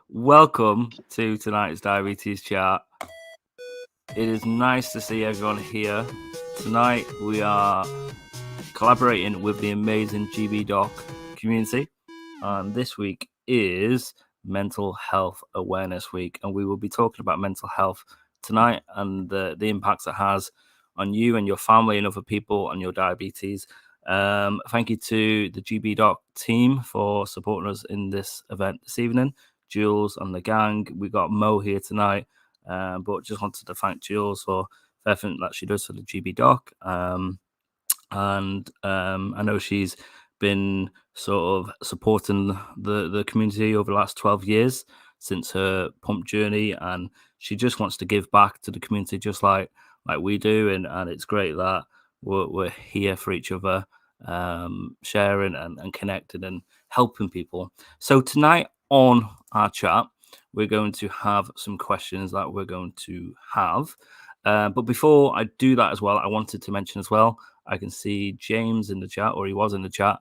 welcome to tonight's Diabetes Chat. It is nice to see everyone here. Tonight we are collaborating with the amazing GBDoc community, and this week is Mental Health Awareness Week, and we will be talking about mental health tonight and the impacts it has on you and your family and other people on your diabetes. Thank you to the GBDoc team for supporting us in this event this evening. Jules and the gang. We got Mo here tonight, but just wanted to thank Jules for everything that she does for the GBDoc. And I know she's been sort of supporting the community over the last 12 years since her pump journey, and she just wants to give back to the community just like we do, and it's great that we're here for each other, sharing and connecting and helping people. So tonight on our chat, we're going to have some questions that we're going to have. But before I do that as well, I wanted to mention as well, I can see James in the chat, or he was in the chat.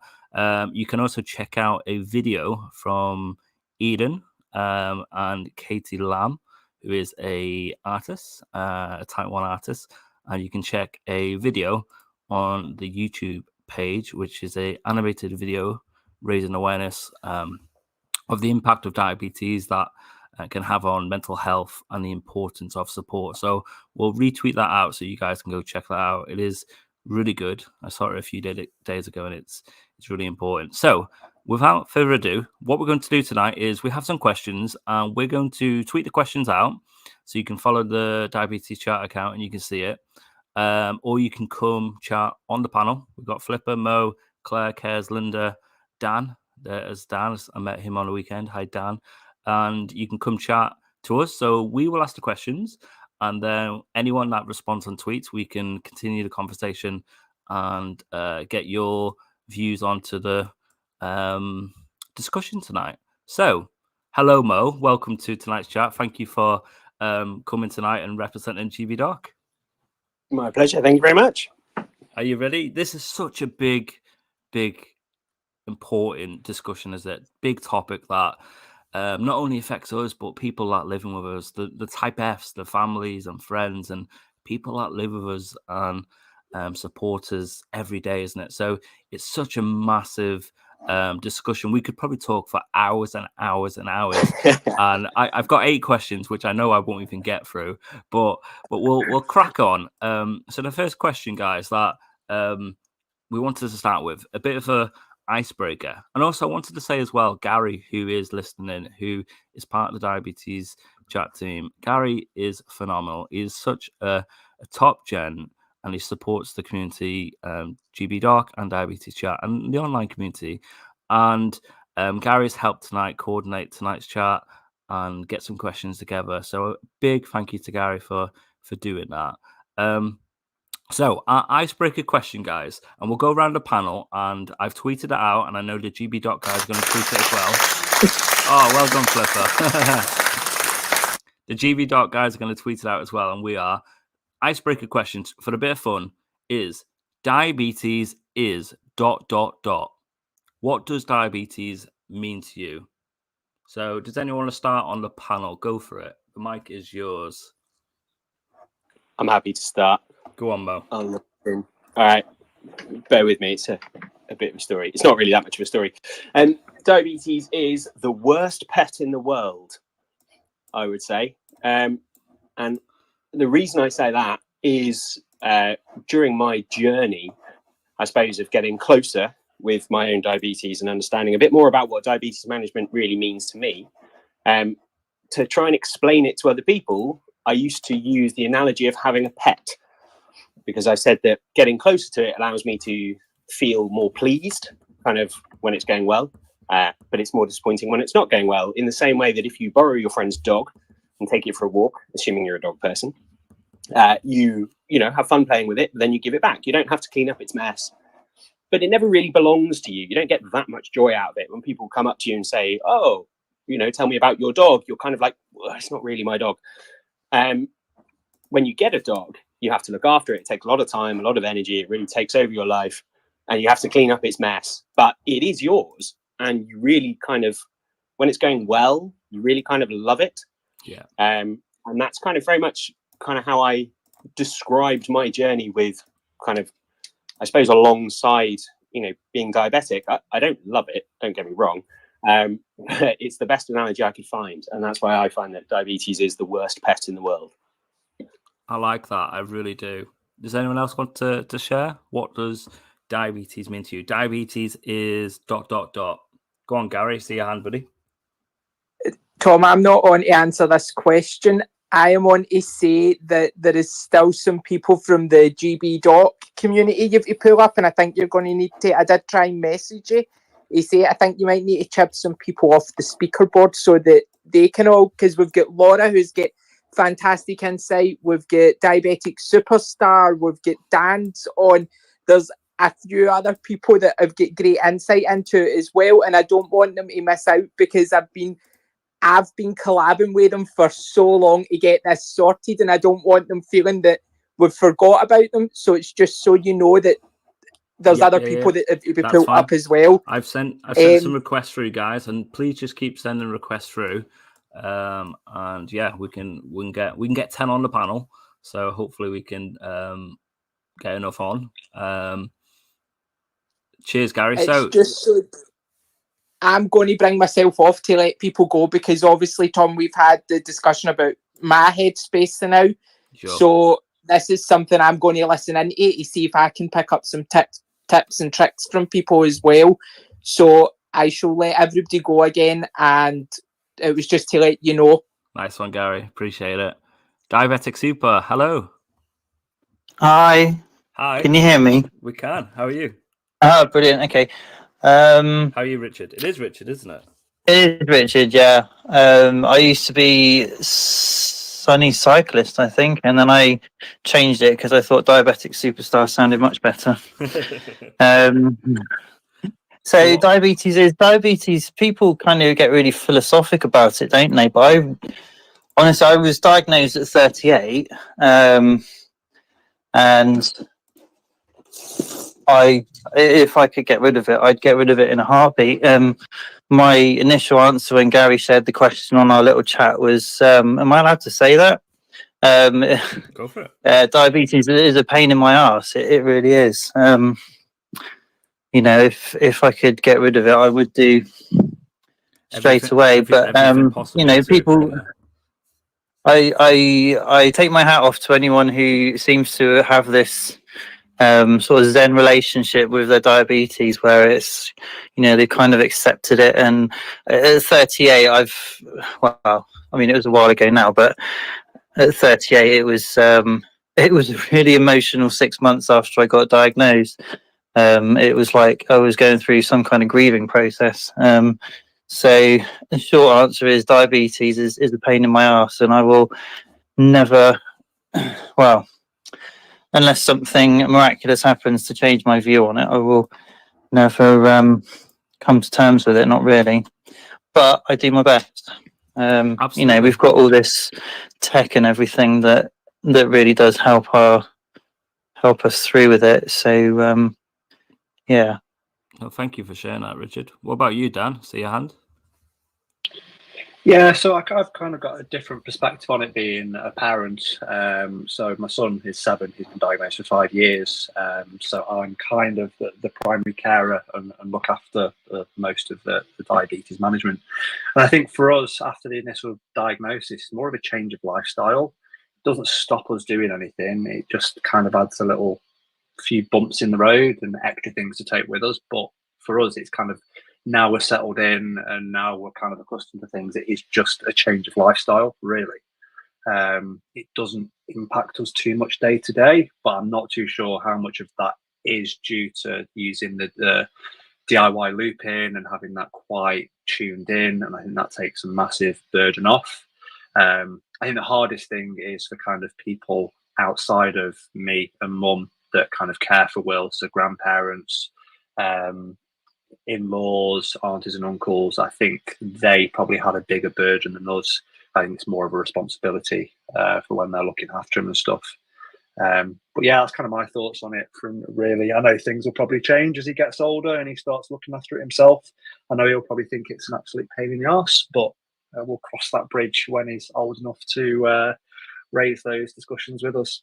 You can also check out a video from Eden and Katie Lamb, who is a artist, a Type 1 artist. And you can check a video on the YouTube page, which is a animated video raising awareness of the impact of diabetes that can have on mental health and the importance of support. So we'll retweet that out so you guys can go check that out. It is really good. I saw it a few days ago, and it's really important. So without further ado, what we're going to do tonight is we have some questions, and we're going to tweet the questions out so you can follow the Diabetes Chat account and you can see it. Or you can come chat on the panel. We've got Flipper, Mo, Claire, Cares, Linda, Dan. There's Dan. I met him on the weekend. Hi, Dan. And you can come chat to us. So we will ask the questions, and then anyone that responds on tweets, we can continue the conversation and get your views onto the discussion tonight. So, hello, Mo. Welcome to tonight's chat. Thank you for coming tonight and representing GBDoc. My pleasure. Thank you very much. Are you ready? This is such a big, important discussion, is it? Big topic that not only affects us, but people that living with us, the Type Fs, the families and friends and people that live with us and support us every day, isn't it? So it's such a massive discussion. We could probably talk for hours and hours and hours. And I've got 8 questions, which I know I won't even get through, but we'll crack on. So the first question, guys, that we wanted to start with a bit of a icebreaker. And also I wanted to say as well, Gary, who is listening, who is part of the Diabetes Chat team, Gary is phenomenal. He's such a top gen, and he supports the community, GBDoc and Diabetes Chat and the online community. And Gary's helped tonight coordinate tonight's chat and get some questions together. So a big thank you to Gary for doing that. So our icebreaker question, guys, and we'll go around the panel, and I've tweeted it out, and I know the GBDoc guy is going to tweet it as well. Oh, well done, Flipper. The GBDoc guys are going to tweet it out as well, and we are. Icebreaker questions for a bit of fun is diabetes is ... What does diabetes mean to you? So does anyone want to start on the panel? Go for it. The mic is yours. I'm happy to start. Go on, Mo. All right. Bear with me. It's a bit of a story. It's not really that much of a story. Diabetes is the worst pet in the world, I would say. And the reason I say that is during my journey, I suppose, of getting closer with my own diabetes and understanding a bit more about what diabetes management really means to me, to try and explain it to other people, I used to use the analogy of having a pet, because I said that getting closer to it allows me to feel more pleased, kind of when it's going well, but it's more disappointing when it's not going well. In the same way that if you borrow your friend's dog and take it for a walk, assuming you're a dog person, you have fun playing with it, but then you give it back. You don't have to clean up its mess, but it never really belongs to you. You don't get that much joy out of it. When people come up to you and say, oh, tell me about your dog, you're kind of like, well, it's not really my dog. When you get a dog, you have to look after it. It takes a lot of time, a lot of energy. It really takes over your life, and you have to clean up its mess, but it is yours. And you really kind of, when it's going well, you really kind of love it. Yeah. And that's kind of very much kind of how I described my journey with kind of, I suppose, alongside, being diabetic. I don't love it, don't get me wrong. It's the best analogy I could find. And that's why I find that diabetes is the worst pet in the world. I like that. I really do. Does anyone else want to share? What does diabetes mean to you? Diabetes is ... Go on, Gary. See your hand, buddy. Tom, I'm not on to answer this question. I am on to say that there is still some people from the GBDoc community you have to pull up, and I think you're going to need to. I did try and message you. He say I think you might need to chip some people off the speaker board so that they can all, because we've got Laura who's got fantastic insight. We've got Diabetic Superstar. We've got Dan's on. There's a few other people that have got great insight into it as well, and I don't want them to miss out because I've been collabing with them for so long to get this sorted, and I don't want them feeling that we've forgot about them. So it's just so you know that there's other people that have been pulled up as well. I've sent some requests through, guys, and please just keep sending requests through. And yeah, we can get 10 on the panel. So hopefully we can get enough on. Cheers, Gary. I'm going to bring myself off to let people go because obviously, Tom, we've had the discussion about my headspace now. Sure. So this is something I'm going to listen into to see if I can pick up some tips and tricks from people as well. So I shall let everybody go again, and it was just to let you know. Nice one, Gary. Appreciate it. Diabetic Super, hello. Hi. Can you hear me? We can. How are you? Oh, brilliant. Okay. How are you, Richard? It is Richard, isn't it? It is Richard, yeah. I used to be Sunny Cyclist, I think, and then I changed it because I thought Diabetic Superstar sounded much better. So diabetes. People kind of get really philosophic about it, don't they? But honestly, I was diagnosed at 38, and if I could get rid of it, I'd get rid of it in a heartbeat. My initial answer when Gary shared the question on our little chat was, am I allowed to say that? Go for it. Diabetes is a pain in my arse. It really is. If I could get rid of it, I would do straight away. But people. I take my hat off to anyone who seems to have this sort of Zen relationship with their diabetes, where it's, they kind of accepted it. And at 38, it was a while ago now, but at 38, it was a really emotional 6 months after I got diagnosed. It was like I was going through some kind of grieving process. So the short answer is diabetes is a pain in my arse, and I will never, unless something miraculous happens to change my view on it, I will never come to terms with it. Not really, but I do my best. We've got all this tech and everything that really does help us through with it. So yeah. Well, thank you for sharing that, Richard. What about you, Dan? See your hand? Yeah, so I've kind of got a different perspective on it being a parent. So my son is 7, he's been diagnosed for 5 years. So I'm kind of the primary carer and look after most of the diabetes management. And I think for us, after the initial diagnosis, it's more of a change of lifestyle. It doesn't stop us doing anything. It just kind of adds a few bumps in the road and extra things to take with us. But for us, it's kind of, now we're settled in and now we're kind of accustomed to things. It is just a change of lifestyle, really. It doesn't impact us too much day to day, but I'm not too sure how much of that is due to using the DIY loop-in and having that quite tuned in. And I think that takes a massive burden off. I think the hardest thing is for kind of people outside of me and mum that kind of care for Will, so grandparents, in-laws, aunties and uncles. I think they probably had a bigger burden than us. I think it's more of a responsibility for when they're looking after him and stuff. But yeah, that's kind of my thoughts on it. From really, I know things will probably change as he gets older and he starts looking after it himself. I know he'll probably think it's an absolute pain in the arse, but we'll cross that bridge when he's old enough to raise those discussions with us.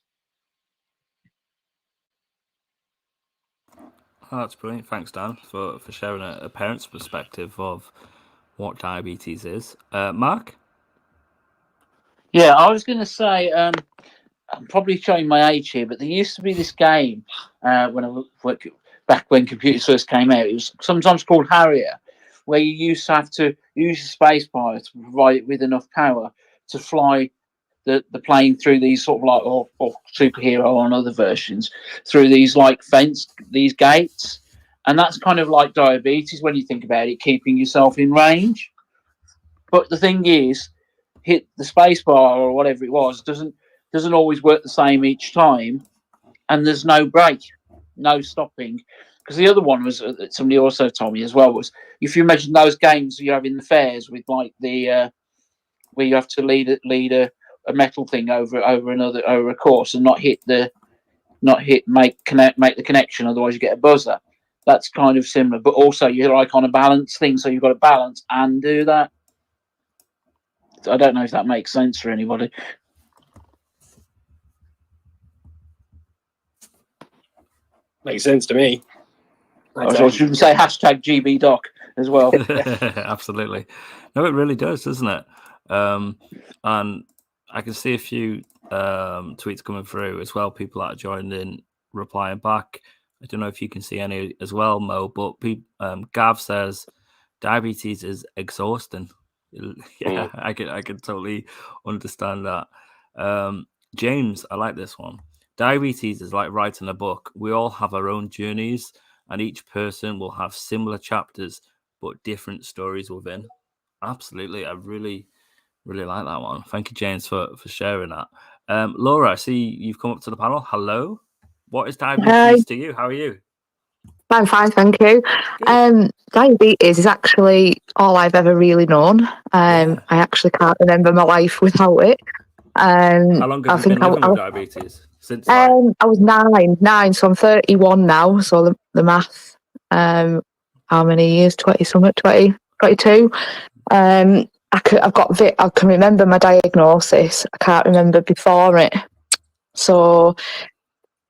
Oh, that's brilliant. Thanks, Dan, for sharing a parent's perspective of what diabetes is. Mark? Yeah, I was going to say, I'm probably showing my age here, but there used to be this game back when computers first came out. It was sometimes called Harrier, where you used to have to use a space bar to provide it with enough power to fly the plane through these sort of like, or superhero on other versions, through these like these gates. And that's kind of like diabetes when you think about it, keeping yourself in range. But the thing is, hit the space bar or whatever it was doesn't always work the same each time, and there's no break, no stopping. Because the other one was that somebody also told me as well was, if you imagine those games you have in the fairs with like the where you have to lead a metal thing over a course and not make the connection, otherwise you get a buzzer. That's kind of similar, but also you're like on a balance thing, so you've got to balance and do that. I don't know if that makes sense for anybody. Makes sense to me. I should say hashtag GBDoc as well. Absolutely. No, it really does, doesn't it? And I can see a few tweets coming through as well. People that are joining in, replying back. I don't know if you can see any as well, Mo, but Gav says diabetes is exhausting. Yeah, I can totally understand that. James, I like this one. Diabetes is like writing a book. We all have our own journeys, and each person will have similar chapters, but different stories within. Absolutely. I really, really like that one. Thank you, James, for sharing that. Laura, I see you've come up to the panel. Hello. What is diabetes to you? How are you? I'm fine, thank you. Diabetes is actually all I've ever really known. I actually can't remember my life without it. How long have you been living with diabetes? Since I was nine, so I'm 31 now. So the math, how many years? 20-something, 22. I can remember my diagnosis. I can't remember before it. So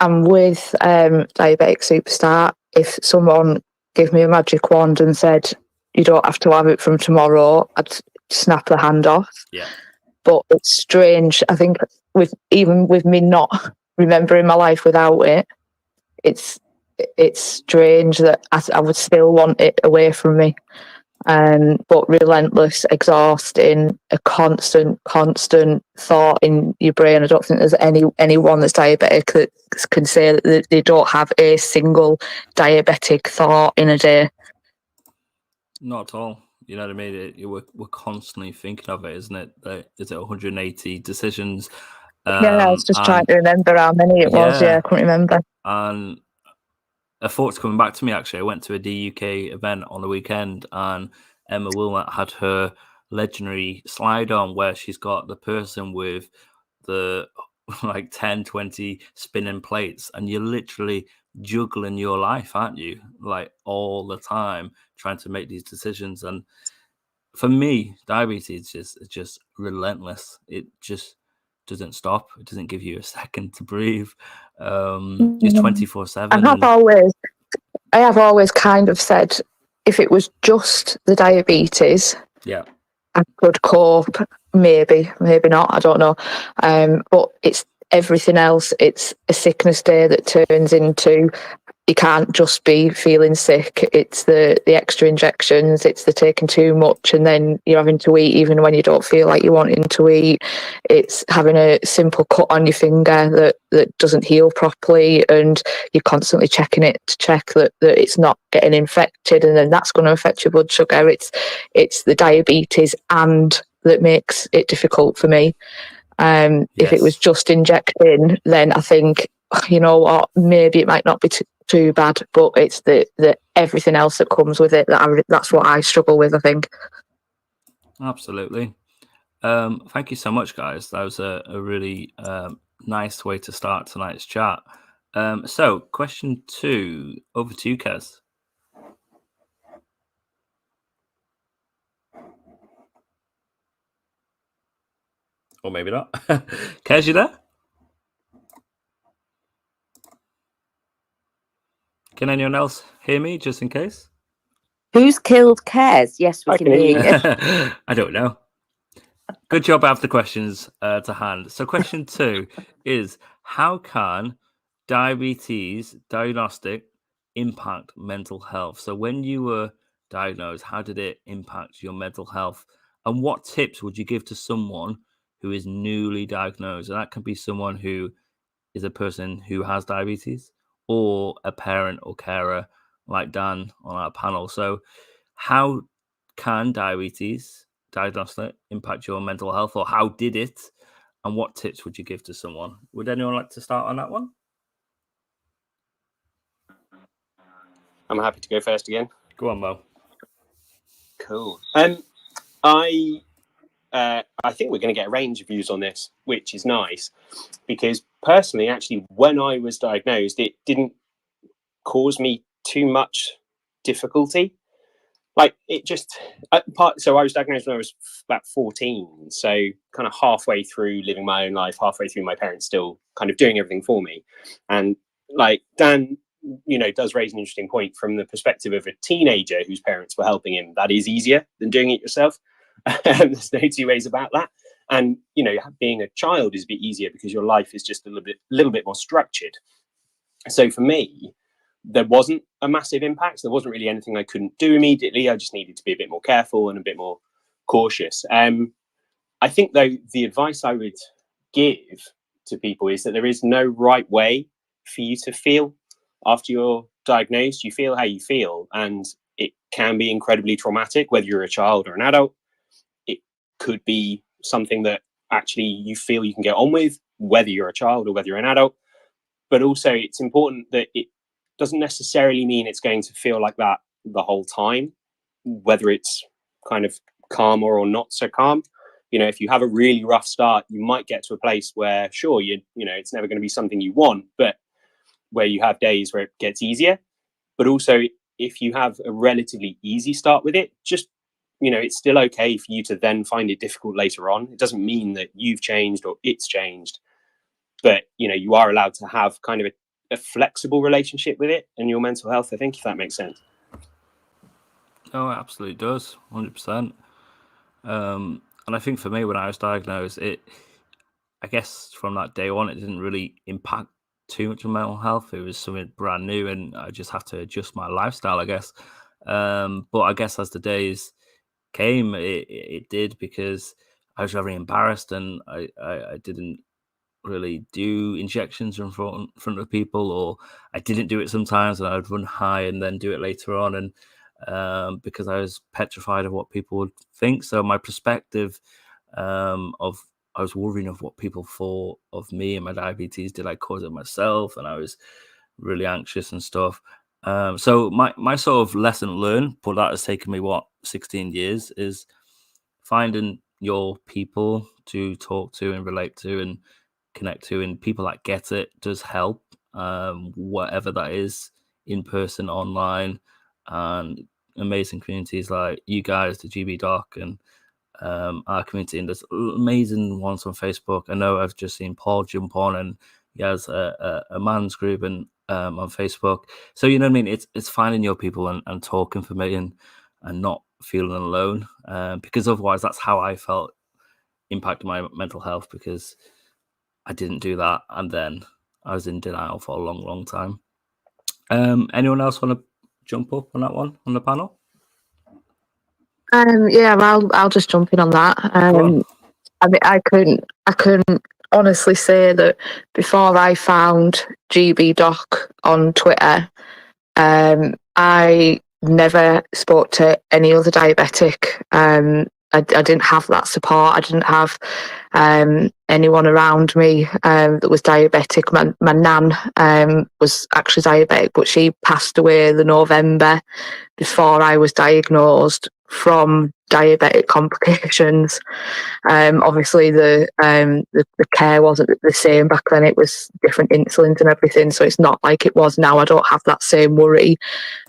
I'm with Diabetic Superstar. If someone gave me a magic wand and said, you don't have to have it from tomorrow, I'd snap the hand off. Yeah. But it's strange. I think even with me not remembering my life without it, it's strange that I would still want it away from me. But relentless, exhausting, a constant thought in your brain. I don't think there's anyone that's diabetic that can say that they don't have a single diabetic thought in a day. Not at all. You know what I mean? We're constantly thinking of it, isn't it? Is it 180 decisions? I was just trying to remember how many it was. Yeah, I couldn't remember. And a thought's coming back to me, actually. I went to a DUK event on the weekend, and Emma Wilmot had her legendary slide on where she's got the person with the like 10, 20 spinning plates, and you're literally juggling your life, aren't you? Like all the time trying to make these decisions. And for me, diabetes is just relentless. It just doesn't stop. It doesn't give you a second to breathe. It's 24/7. I have always kind of said, if it was just the diabetes, I could cope. Maybe not. I don't know. But it's everything else. It's a sickness day that turns into, you can't just be feeling sick. It's the extra injections. It's the taking too much, and then you're having to eat even when you don't feel like you're wanting to eat. It's having a simple cut on your finger that doesn't heal properly, and you're constantly checking it to check that it's not getting infected, and then that's going to affect your blood sugar. It's the diabetes and that makes it difficult for me. If it was just injecting, then I think, you know what, maybe it might not be too bad, but it's the everything else that comes with it that's what I struggle with, I think. Absolutely. Thank you so much, guys. That was a really nice way to start tonight's chat. So question 2, over to you, Kez. Or maybe not. Kez, you there? Can anyone else hear me, just in case? Who's killed Kez? Yes, we I can hear you. I don't know. Good job I have the questions to hand. So question 2 is, how can diabetes diagnostic impact mental health? So when you were diagnosed, how did it impact your mental health? And what tips would you give to someone who is newly diagnosed? And that can be someone who is a person who has diabetes, or a parent or carer like Dan on our panel. So how can diabetes diagnostic impact your mental health, or how did it? And what tips would you give to someone? Would anyone like to start on that one? I'm happy to go first again. Go on, Mo. Cool. I think we're going to get a range of views on this, which is nice, because personally, actually, when I was diagnosed, it didn't cause me too much difficulty. Like, it just so I was diagnosed when I was about 14, so kind of halfway through living my own life, halfway through my parents still kind of doing everything for me. And like Dan, does raise an interesting point from the perspective of a teenager whose parents were helping him. That is easier than doing it yourself. There's no two ways about that. And being a child is a bit easier because your life is just a little bit more structured. So for me, there wasn't a massive impact. There wasn't really anything I couldn't do immediately. I just needed to be a bit more careful and a bit more cautious. I think, though, the advice I would give to people is that there is no right way for you to feel after you're diagnosed. You feel how you feel, and it can be incredibly traumatic, whether you're a child or an adult. It could be something that actually you feel you can get on with, whether you're a child or whether you're an adult. But also, it's important that it doesn't necessarily mean it's going to feel like that the whole time, whether it's kind of calmer or not so calm. If you have a really rough start, you might get to a place where, sure, it's never going to be something you want, but where you have days where it gets easier. But also, if you have a relatively easy start with it, just, it's still okay for you to then find it difficult later on. It doesn't mean that you've changed or it's changed, but, you are allowed to have kind of a flexible relationship with it and your mental health, I think, if that makes sense. Oh, it absolutely does, 100%. And I think for me, when I was diagnosed, I guess from that day on, it didn't really impact too much on mental health. It was something brand new, and I just had to adjust my lifestyle, I guess. But I guess as the days came, it did, because I was very embarrassed, and I didn't really do injections in front of people, or I didn't do it sometimes, and I'd run high and then do it later on, and because I was petrified of what people would think. So my perspective I was worrying of what people thought of me and my diabetes. Did I cause it myself? And I was really anxious and stuff. So my sort of lesson learned, but that has taken me 16 years, is finding your people to talk to and relate to and connect to, and people that get it does help, whatever that is, in person, online, and amazing communities like you guys, the GBDoc, and our community, and there's amazing ones on Facebook. I know I've just seen Paul jump on, and he has a man's group and on Facebook. So you know what I mean, it's finding your people and talking for me, and not feeling alone, because otherwise that's how I felt impacted my mental health, because I didn't do that, and then I was in denial for a long time. Anyone else want to jump up on that one on the panel? Yeah, I'll just jump in on that. I mean, I couldn't honestly say that before I found GBDoc on Twitter, I never spoke to any other diabetic. I didn't have that support. I didn't have anyone around me that was diabetic. My nan was actually diabetic, but she passed away the November before I was diagnosed from diabetic complications. Obviously, the care wasn't the same back then. It was different insulins and everything, so it's not like it was now. I don't have that same worry.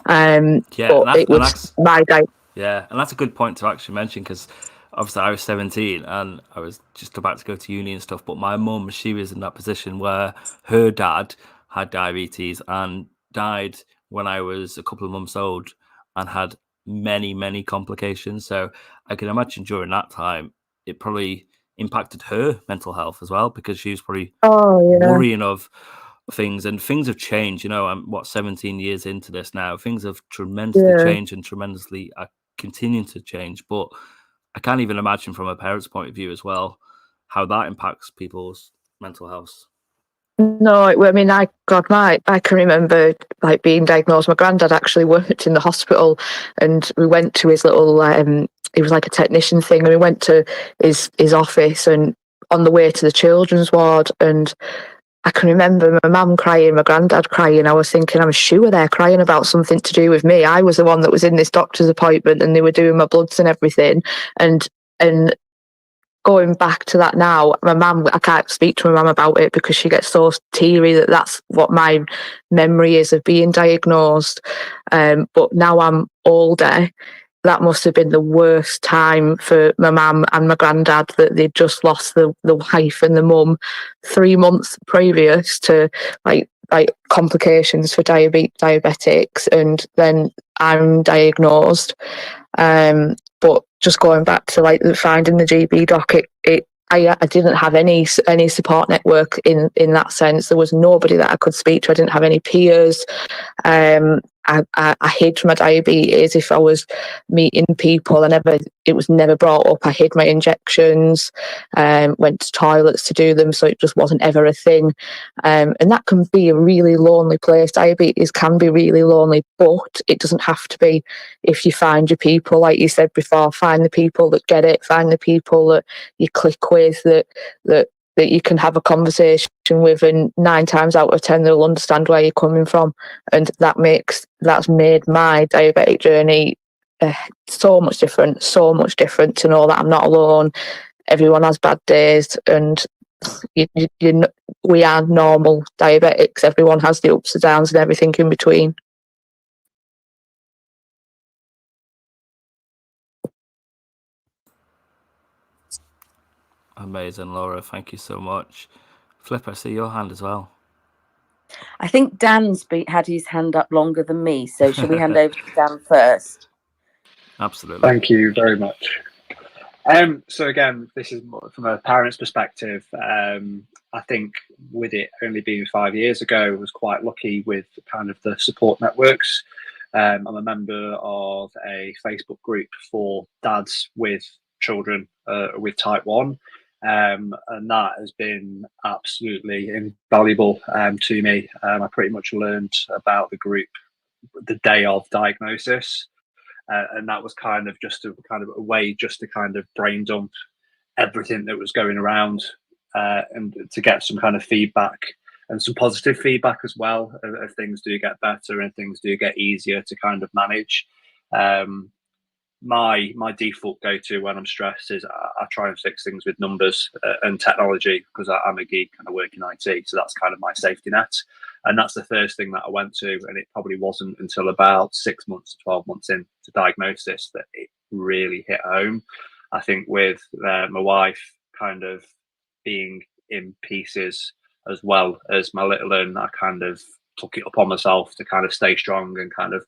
Yeah, but it was my diet. Yeah, and that's a good point to actually mention, because obviously I was 17 and I was just about to go to uni and stuff, but my mum, she was in that position where her dad had diabetes and died when I was a couple of months old and had many complications. So I can imagine during that time it probably impacted her mental health as well, because she was probably worrying of things, and things have changed. You know, I'm 17 years into this now. Things have tremendously changed and tremendously are continuing to change. But I can't even imagine from a parent's point of view as well how that impacts people's mental health. No, I mean, I can remember like being diagnosed. My granddad actually worked in the hospital, and we went to his little. It was like a technician thing, and we went to his office, and on the way to the children's ward, and I can remember my mum crying, my granddad crying. I was thinking, I'm sure they're crying about something to do with me. I was the one that was in this doctor's appointment, and they were doing my bloods and everything, and going back to that now, my mum, I can't speak to my mum about it because she gets so teary that's what my memory is of being diagnosed. But now I'm older, that must have been the worst time for my mum and my granddad, that they'd just lost the wife and the mum 3 months previous to like complications for diabetics, and then I'm diagnosed. But just going back to like finding the GBDoc, I didn't have any support network in that sense. There was nobody that I could speak to. I didn't have any peers. I hid my diabetes. If I was meeting people, it was never brought up. I hid my injections, went to toilets to do them, so it just wasn't ever a thing. And that can be a really lonely place. Diabetes can be really lonely, but it doesn't have to be if you find your people, like you said before. Find the people that get it. Find the people that you click with, that you can have a conversation with, and 9 times out of 10 they'll understand where you're coming from, and that's made my diabetic journey so much different to know that I'm not alone. Everyone has bad days, and we are normal diabetics. Everyone has the ups and downs and everything in between. Amazing, Laura. Thank you so much. Flip, I see your hand as well. I think Dan's had his hand up longer than me, so shall we hand over to Dan first? Absolutely. Thank you very much. So again, this is more from a parent's perspective. I think with it only being 5 years ago, I was quite lucky with kind of the support networks. I'm a member of a Facebook group for dads with children with type 1. And that has been absolutely invaluable to me. I pretty much learned about the group the day of diagnosis. And that was kind of a way just to kind of brain dump everything that was going around, and to get some kind of feedback, and some positive feedback as well, if things do get better and things do get easier to kind of manage. My default go-to when I'm stressed is I try and fix things with numbers and technology, because I'm a geek and I work in IT, so that's kind of my safety net. And that's the first thing that I went to, and it probably wasn't until about 6 months to 12 months into diagnosis that it really hit home. I think with my wife kind of being in pieces as well as my little one, I kind of took it upon myself to kind of stay strong and kind of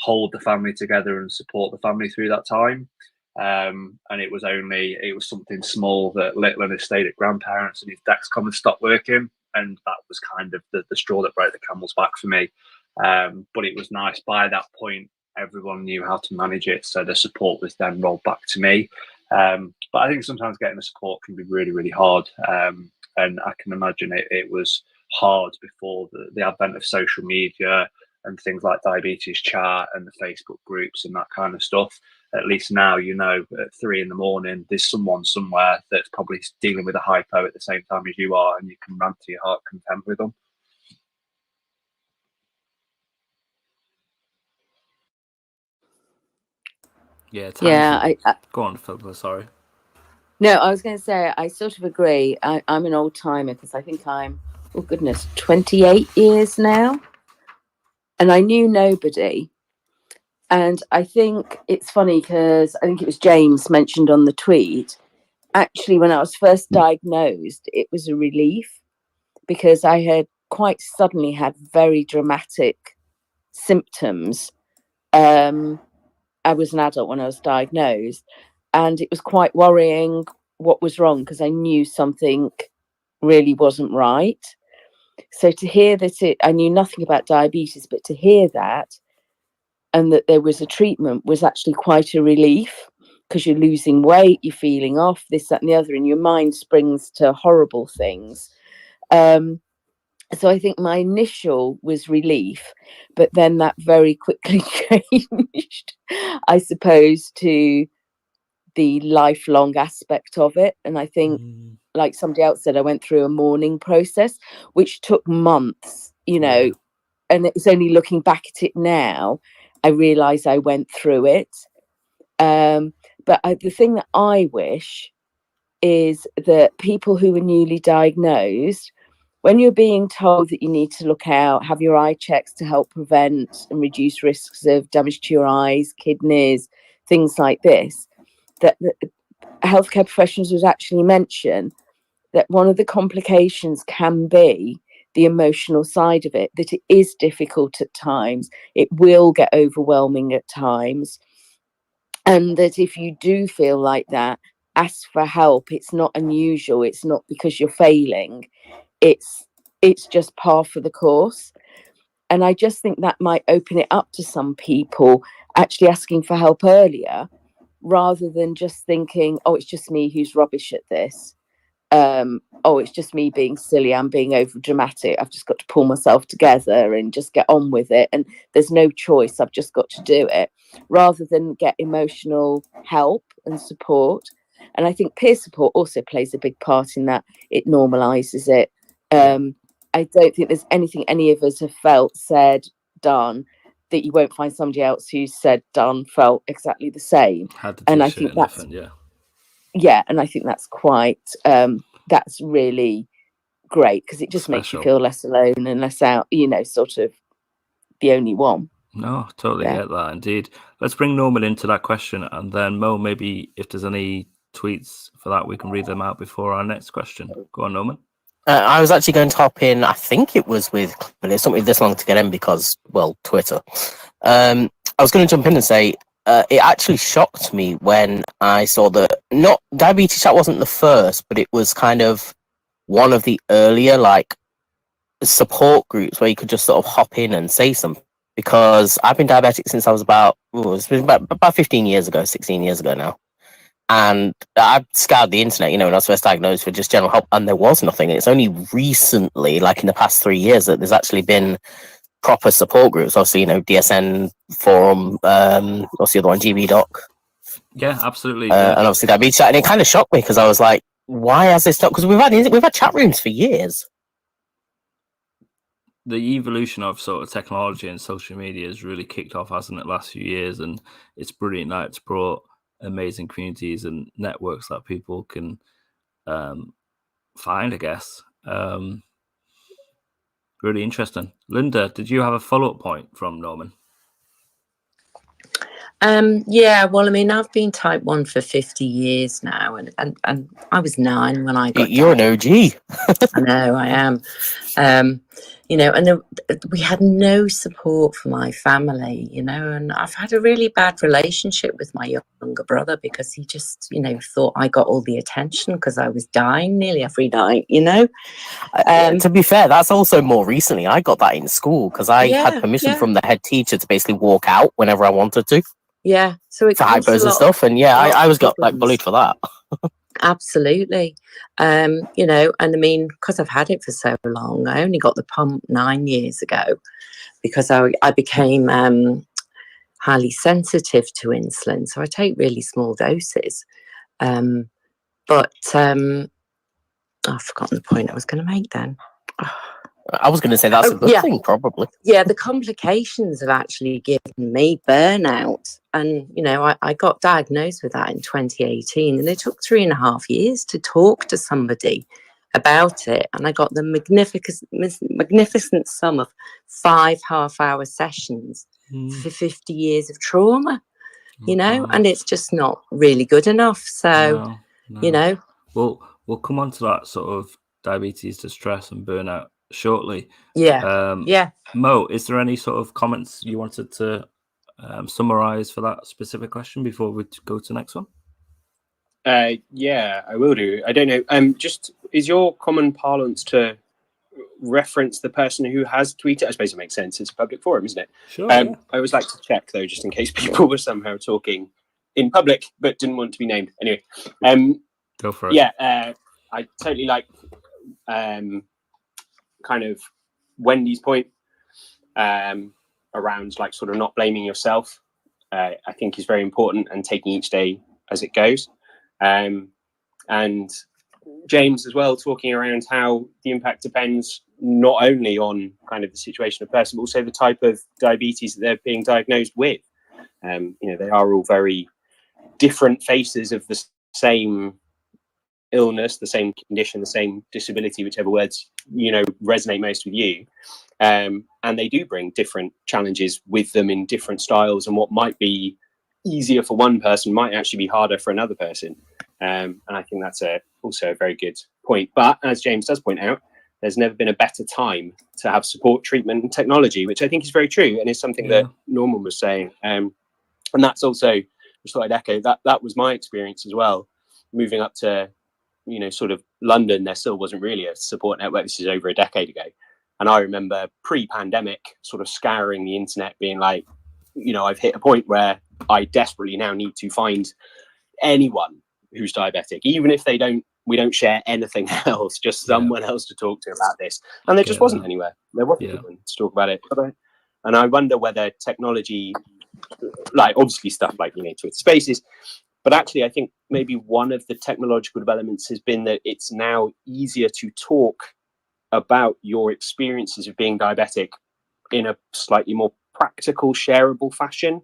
hold the family together and support the family through that time. And it was something small that little one had stayed at grandparents and his Dexcom had stopped working, and that was kind of the straw that broke the camel's back for me. But it was nice. By that point, everyone knew how to manage it, so the support was then rolled back to me. But I think sometimes getting the support can be really, really hard. And I can imagine it was hard before the advent of social media and things like DiabetesChat and the Facebook groups and that kind of stuff. At least now, you know, at 3 a.m, there's someone somewhere that's probably dealing with a hypo at the same time as you are, and you can rant to your heart content with them. Yeah, go on, Philippa, sorry. No, I was going to say, I sort of agree. I'm an old timer because I think I'm, 28 years now. And I knew nobody. And I think it's funny because I think it was James mentioned on the tweet. Actually, when I was first diagnosed, it was a relief because I had quite suddenly had very dramatic symptoms. I was an adult when I was diagnosed, and it was quite worrying what was wrong because I knew something really wasn't right. So to hear that I knew nothing about diabetes, but to hear that and that there was a treatment was actually quite a relief because you're losing weight, you're feeling off, this, that, and the other, and your mind springs to horrible things. So I think my initial was relief, but then that very quickly changed, I suppose, to the lifelong aspect of it. And I think, like somebody else said, I went through a mourning process, which took months, and it's only looking back at it now, I realise I went through it. But the thing that I wish is that people who are newly diagnosed, when you're being told that you need to look out, have your eye checks to help prevent and reduce risks of damage to your eyes, kidneys, things like this, that healthcare professionals would actually mention that one of the complications can be the emotional side of it, that it is difficult at times, it will get overwhelming at times, and that if you do feel like that, ask for help. It's not unusual, it's not because you're failing, it's just par for the course. And I just think that might open it up to some people actually asking for help earlier, rather than just thinking, oh, it's just me who's rubbish at this. Oh, it's just me being silly, I'm being over dramatic, I've just got to pull myself together and just get on with it, and there's no choice, I've just got to do it, rather than get emotional help and support. And I think peer support also plays a big part in that. It normalizes it. I don't think there's anything any of us have felt, said, done, that you won't find somebody else who said, done, felt exactly the same. And I think that's and I think that's quite that's really great, because it just makes you feel less alone and less out, sort of the only one. No, totally get that. Indeed. Let's bring Norman into that question, and then Mo, maybe if there's any tweets for that, we can read them out before our next question. Go on, Norman. I was actually going to hop in. I think it was with, but it's something this long to get in because, well, Twitter. I was going to jump in and say it actually shocked me when I saw that not DiabetesChat wasn't the first, but it was kind of one of the earlier support groups where you could just sort of hop in and say something. Because I've been diabetic since I was about 15 years ago, 16 years ago now. And I scoured the internet, when I was first diagnosed, for just general help, and there was nothing. It's only recently, like in the past 3 years, that there's actually been proper support groups. Obviously, DSN forum, what's the other one, GBDoc? Yeah, absolutely. And obviously DiabetesChat, and it kind of shocked me because I was like, why has this stopped? Because we've had chat rooms for years. The evolution of sort of technology and social media has really kicked off, hasn't it, last few years? And it's brilliant that it's brought amazing communities and networks that people can find, I guess. Really interesting. Linda, did you have a follow-up point from Norman? Yeah, well, I mean, I've been type 1 for 50 years now, and I was 9 when I got You're an OG. I know, I am. And we had no support from my family, and I've had a really bad relationship with my younger brother because he just, thought I got all the attention because I was dying nearly every night, To be fair, that's also more recently. I got that in school because I had permission from the head teacher to basically walk out whenever I wanted to. Yeah, so it's for hypos and stuff, and I was got bullied for that. Absolutely. And I mean, because I've had it for so long, I only got the pump 9 years ago because I became highly sensitive to insulin, so I take really small doses. But I've forgotten the point I was going to make then. I was going to say that's a good thing, probably. Yeah, the complications have actually given me burnout. And, I got diagnosed with that in 2018, and it took 3.5 years to talk to somebody about it. And I got the magnificent sum of 5 half-hour sessions for 50 years of trauma, you know, and it's just not really good enough. So, you know. We'll come on to that sort of diabetes distress and burnout shortly. Yeah. Mo, is there any sort of comments you wanted to summarize for that specific question before we go to the next one? Yeah, I will do. I don't know. Just is your common parlance to reference the person who has tweeted? I suppose it makes sense. It's a public forum, isn't it? Sure. Yeah. I always like to check though, just in case people were somehow talking in public but didn't want to be named. Anyway, go for it. Yeah, I totally like kind of Wendy's point around like sort of not blaming yourself. I think is very important, and taking each day as it goes. And James as well, talking around how the impact depends not only on kind of the situation of the person, but also the type of diabetes that they're being diagnosed with. You know, they are all very different faces of the same illness, the same condition, the same disability, whichever words, you know, resonate most with you. And they do bring different challenges with them in different styles, and what might be easier for one person might actually be harder for another person. And I think that's also a very good point. But as James does point out, there's never been a better time to have support, treatment and technology, which I think is very true, and is something that Norman was saying. And that's also, just thought I'd echo, that was my experience as well. Moving up to, you know, sort of London, there still wasn't really a support network. This is over a decade ago. And I remember pre-pandemic sort of scouring the internet, being like, you know, I've hit a point where I desperately now need to find anyone who's diabetic, even if we don't share anything else, just someone else to talk to about this. And there just wasn't anywhere. There wasn't anyone to talk about it. And I wonder whether technology, like obviously stuff like, you know, Twitter Spaces, but actually I think maybe one of the technological developments has been that it's now easier to talk about your experiences of being diabetic in a slightly more practical, shareable fashion.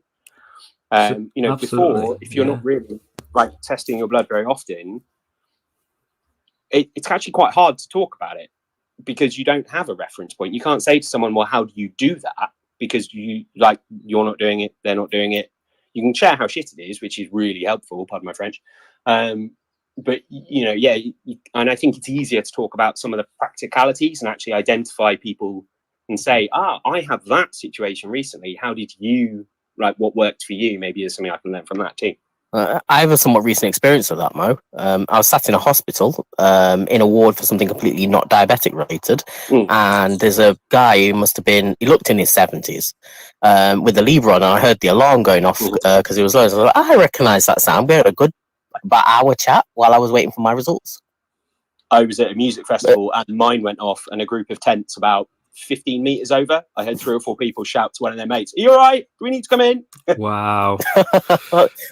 You know, absolutely. Before, if you're not really like testing your blood very often, it's actually quite hard to talk about it because you don't have a reference point. You can't say to someone, well, how do you do that? Because you're not doing it, they're not doing it. You can share how shit it is, which is really helpful, pardon my French. But, you know, and I think it's easier to talk about some of the practicalities and actually identify people and say, I have that situation recently. How did you, like, what worked for you? Maybe there's something I can learn from that too. I have a somewhat recent experience of that, Mo. I was sat in a hospital in a ward for something completely not diabetic related. And there's a guy who must have been, he looked in his 70s with the lever on, and I heard the alarm going off because it was low. I was like, I recognise that sound. We had a good about hour chat while I was waiting for my results. I was at a music festival and mine went off, and a group of tents about 15 meters over, I heard 3 or 4 people shout to one of their mates, "Are you all right? Do we need to come in?" Wow.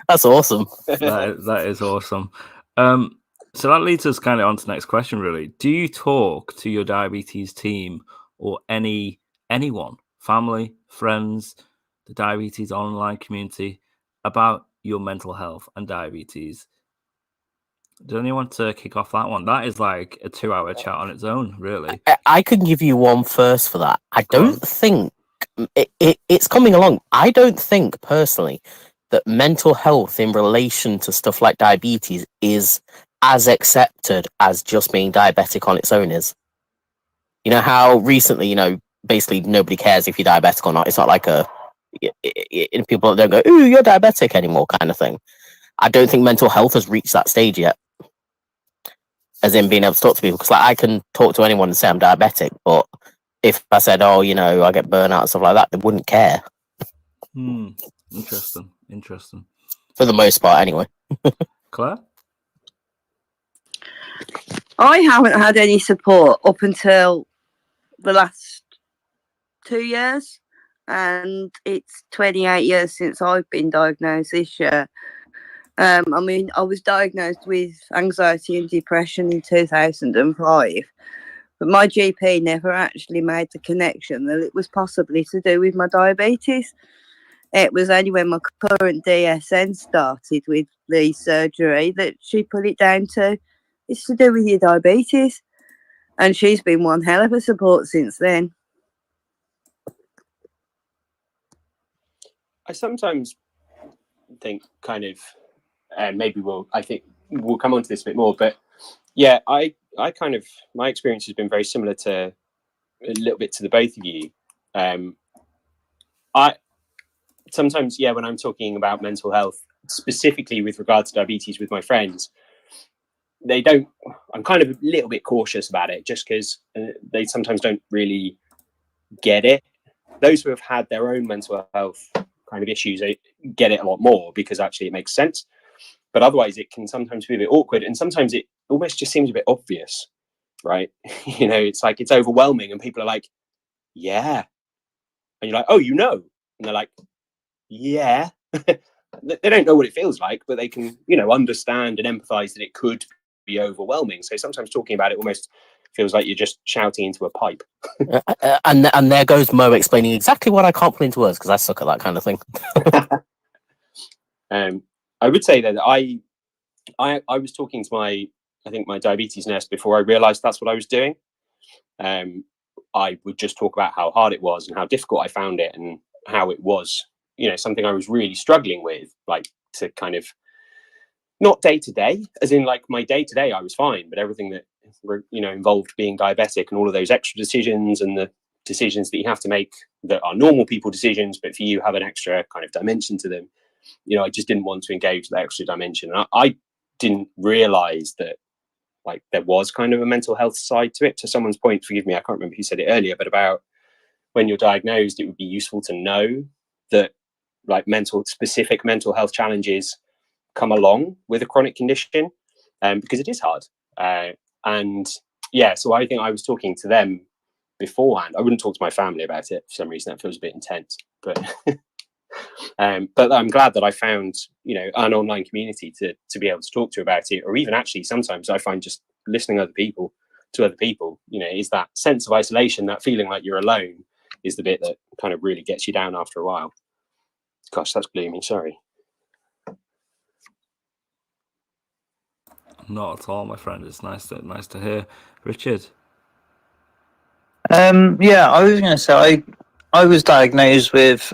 That's awesome. That is awesome. So that leads us kind of on to the next question, really. Do you talk to your diabetes team or anyone, family, friends, the diabetes online community about your mental health and diabetes? Does anyone want to kick off that one? That is like a 2-hour chat on its own, really. I can give you one first for that. I don't think it's coming along. I don't think personally that mental health in relation to stuff like diabetes is as accepted as just being diabetic on its own is. You know how recently, you know, basically nobody cares if you're diabetic or not. It's not like people don't go, "Ooh, you're diabetic" anymore kind of thing. I don't think mental health has reached that stage yet. As in being able to talk to people, because like I can talk to anyone and say I'm diabetic, but if I said, "Oh, you know, I get burnout and stuff like that," they wouldn't care. Interesting. For the most part, anyway. Claire? I haven't had any support up until the last 2 years, and it's 28 years since I've been diagnosed this year. I mean, I was diagnosed with anxiety and depression in 2005, but my GP never actually made the connection that it was possibly to do with my diabetes. It was only when my current DSN started with the surgery that she put it down to, it's to do with your diabetes. And she's been one hell of a support since then. sometimes think kind of, and maybe I think we'll come on to this a bit more, but yeah, I kind of, my experience has been very similar to a little bit to the both of you. I sometimes, yeah, when I'm talking about mental health, specifically with regard to diabetes with my friends, I'm kind of a little bit cautious about it just because they sometimes don't really get it. Those who have had their own mental health kind of issues, they get it a lot more because actually it makes sense. But otherwise it can sometimes be a bit awkward, and sometimes it almost just seems a bit obvious, right? It's like, it's overwhelming and people are like, yeah. And you're like, oh, and they're like, yeah. They don't know what it feels like, but they can, understand and empathize that it could be overwhelming. So sometimes talking about it almost feels like you're just shouting into a pipe. And there goes Mo explaining exactly what I can't put into words, because I suck at that kind of thing. I would say that I was talking to my diabetes nurse before I realized that's what I was doing. I would just talk about how hard it was and how difficult I found it and how it was, something I was really struggling with, like to kind of, not day to day, as in like my day to day I was fine, but everything that, involved being diabetic and all of those extra decisions and the decisions that you have to make that are normal people decisions, but for you have an extra kind of dimension to them. I just didn't want to engage that extra dimension. And I didn't realize that like there was kind of a mental health side to it. To someone's point, forgive me, I can't remember who said it earlier, but about when you're diagnosed, it would be useful to know that like specific mental health challenges come along with a chronic condition, because it is hard. And yeah, so I think I was talking to them beforehand. I wouldn't talk to my family about it for some reason. That feels a bit intense, but but I'm glad that I found, an online community to be able to talk to about it, or even actually sometimes I find just listening to other people, is that sense of isolation, that feeling like you're alone, is the bit that kind of really gets you down after a while. Gosh, that's gloomy. Sorry. Not at all, my friend. It's nice to hear. Richard. Yeah, I was going to say I was diagnosed with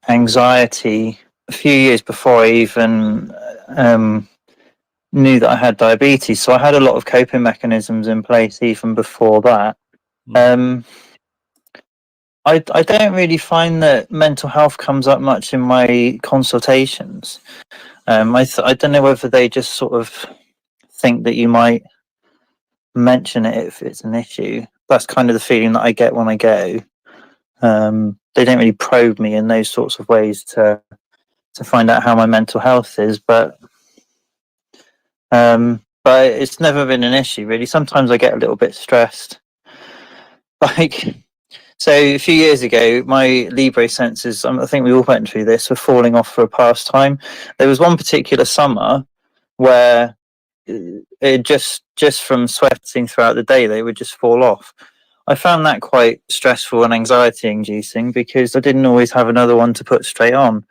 anxiety a few years before I even knew that I had diabetes. So I had a lot of coping mechanisms in place even before that. I don't really find that mental health comes up much in my consultations. I don't know whether they just sort of think that you might mention it if it's an issue. That's kind of the feeling that I get when I go. They don't really probe me in those sorts of ways to find out how my mental health is, but it's never been an issue really. Sometimes I get a little bit stressed. So a few years ago, my Libre sensors, I think we all went through this, were falling off for a pastime. There was one particular summer where it just from sweating throughout the day, they would just fall off. I found that quite stressful and anxiety inducing because I didn't always have another one to put straight on.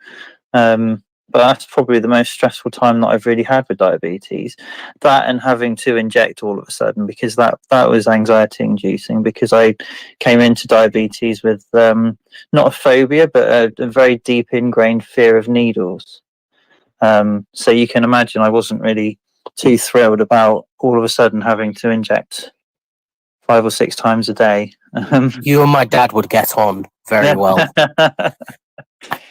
But that's probably the most stressful time that I've really had with diabetes. That and having to inject all of a sudden, because that was anxiety inducing, because I came into diabetes with not a phobia, but a very deep ingrained fear of needles. So you can imagine I wasn't really too thrilled about all of a sudden having to inject 5 or 6 times a day. You and my dad would get on very well.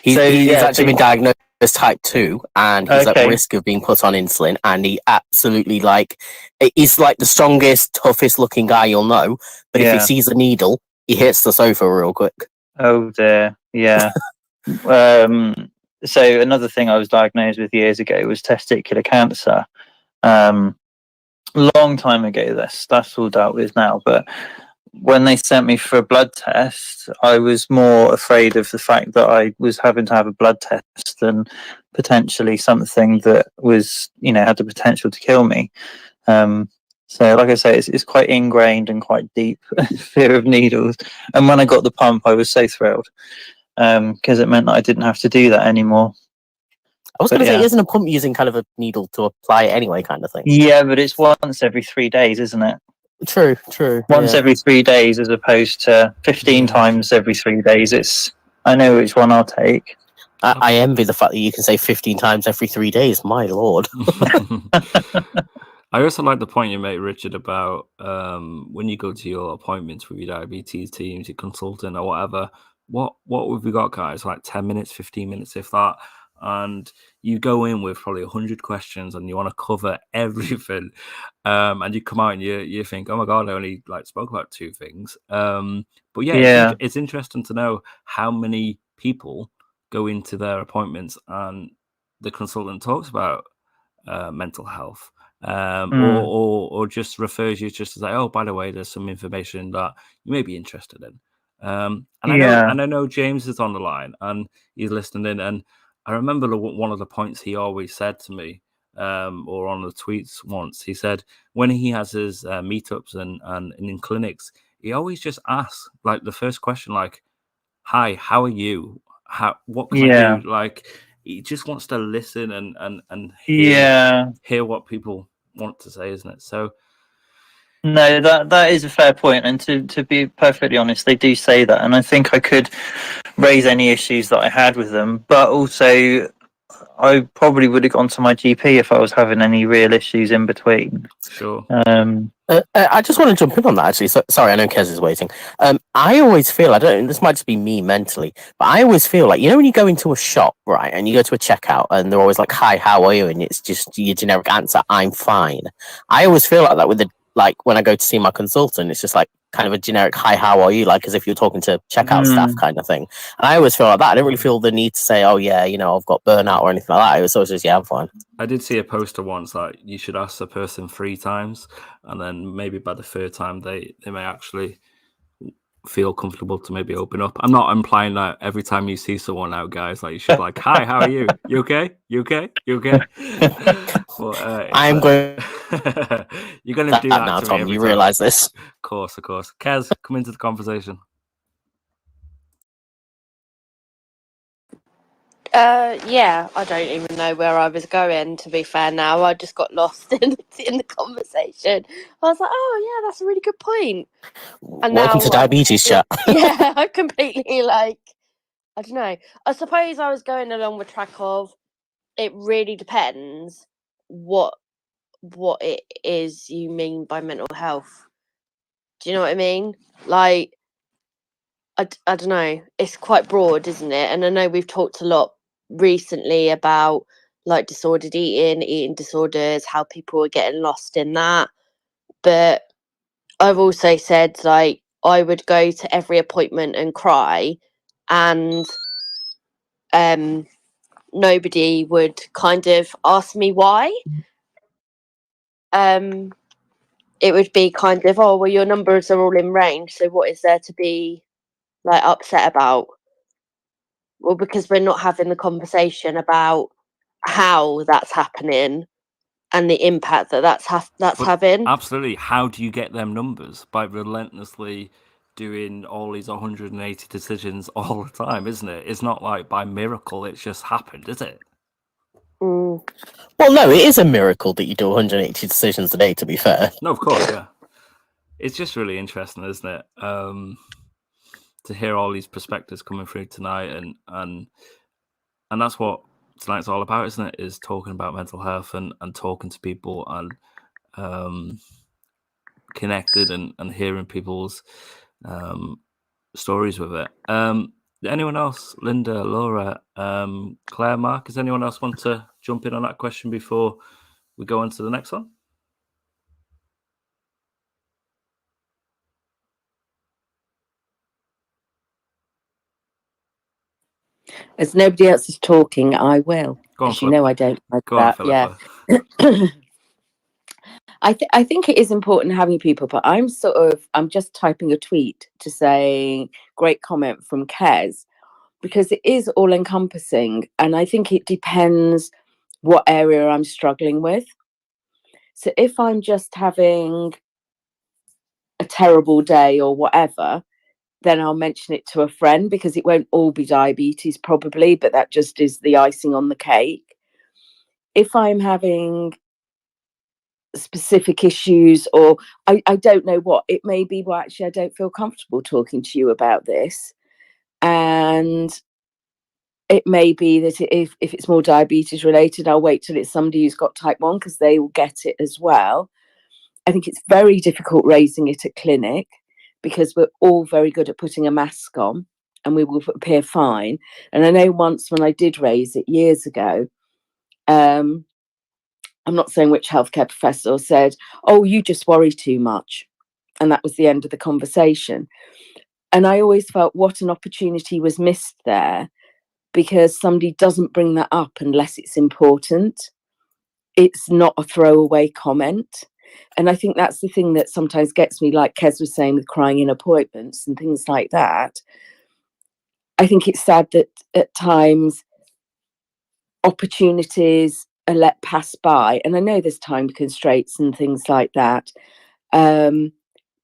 He's actually been diagnosed as type 2, and he's at risk of being put on insulin, and he absolutely he's like the strongest, toughest looking guy you'll know, but if he sees a needle, he hits the sofa real quick. Oh dear, yeah. So another thing I was diagnosed with years ago was testicular cancer. Long time ago, that's all dealt with now, but when they sent me for a blood test, I was more afraid of the fact that I was having to have a blood test than potentially something that was, had the potential to kill me. So like I say, it's quite ingrained and quite deep fear of needles. And when I got the pump, I was so thrilled because it meant that I didn't have to do that anymore. I was going to say, isn't a pump using kind of a needle to apply it anyway, kind of thing? Yeah, but it's once every 3 days, isn't it? True. Once every 3 days as opposed to 15 times every 3 days. I know which one I'll take. I envy the fact that you can say 15 times every 3 days. My lord. I also like the point you made, Richard, about when you go to your appointments with your diabetes teams, your consultant or whatever, what have we got, guys? Like 10 minutes, 15 minutes, if that. And you go in with probably 100 questions and you want to cover everything. And you come out and you think, oh my God, I only spoke about 2 things. But yeah, it's interesting to know how many people go into their appointments and the consultant talks about mental health. Or just refers you just to say, oh, by the way, there's some information that you may be interested in. I know James is on the line and he's listening in. And I remember one of the points he always said to me, or on the tweets once, he said when he has his meetups and in clinics, he always just asks the first question, hi, how are you? What can I do? He just wants to listen and hear what people want to say, isn't it? So no, that is a fair point, and to be perfectly honest, they do say that, and I think I could raise any issues that I had with them, but also I probably would have gone to my GP if I was having any real issues in between. Sure. I just want to jump in on that, actually. So, sorry, I know Kez is waiting. I always feel, I don't, this might just be me mentally, but I always feel like, when you go into a shop, right, and you go to a checkout and they're always like, hi, how are you? And it's just your generic answer, I'm fine. I always feel like that with when I go to see my consultant, it's just kind of a generic, hi, how are you? As if you're talking to checkout staff kind of thing. And I always feel like that. I don't really feel the need to say, oh yeah, I've got burnout or anything like that. It was always just, yeah, I'm fine. I did see a poster once that you should ask the person 3 times, and then maybe by the 3rd time they may actually feel comfortable to maybe open up. I'm not implying that every time you see someone out, guys, you should hi, how are you? You okay? You okay? You okay? But, I'm going. You're going to do that now, to Tom. me every You time. realise this? Of course. Kez, come into the conversation. Yeah, I don't even know where I was going, to be fair now. I just got lost in the conversation. I was like, oh, yeah, that's a really good point. And welcome to Diabetes Chat. Yeah, I'm completely I don't know. I suppose I was going along the track of it really depends what it is you mean by mental health. Do you know what I mean? I don't know. It's quite broad, isn't it? And I know we've talked a lot recently about disordered eating disorders, how people are getting lost in that. But I've also said I would go to every appointment and cry, and nobody would kind of ask me why. It would be kind of, oh well, your numbers are all in range, so what is there to be upset about? Well, because we're not having the conversation about how that's happening and the impact that's having. Absolutely. How do you get them numbers? By relentlessly doing all these 180 decisions all the time, isn't it? It's not by miracle it's just happened, is it? Mm. Well, no, it is a miracle that you do 180 decisions a day, to be fair. No, of course, yeah. It's just really interesting, isn't it? To hear all these perspectives coming through tonight, and that's what tonight's all about, isn't it? Is talking about mental health and talking to people and connected and hearing people's stories with it. Anyone else? Linda, Laura, Claire, Mark, does anyone else want to jump in on that question before we go on to the next one? As nobody else is talking, I will. Because you know I don't like that. Yeah. I think it is important having people, but I'm just typing a tweet to say great comment from Kez, because it is all encompassing, and I think it depends what area I'm struggling with. So if I'm just having a terrible day or whatever, then I'll mention it to a friend, because it won't all be diabetes probably, but that just is the icing on the cake. If I'm having specific issues, or I don't know what it may be, well, actually I don't feel comfortable talking to you about this, And it may be that if it's more diabetes related, I'll wait till it's somebody who's got type 1 because they will get it as well. I think it's very difficult raising it at clinic because we're all very good at putting a mask on and we will appear fine. And I know once when I did raise it years ago, I'm not saying which healthcare professor said, "Oh, you just worry too much." And that was the end of the conversation. And I always felt what an opportunity was missed there, because somebody doesn't bring that up unless it's important. It's not a throwaway comment. And I think that's the thing that sometimes gets me, like Kez was saying, with crying in appointments and things like that. I think it's sad that at times opportunities are let pass by. And I know there's time constraints and things like that.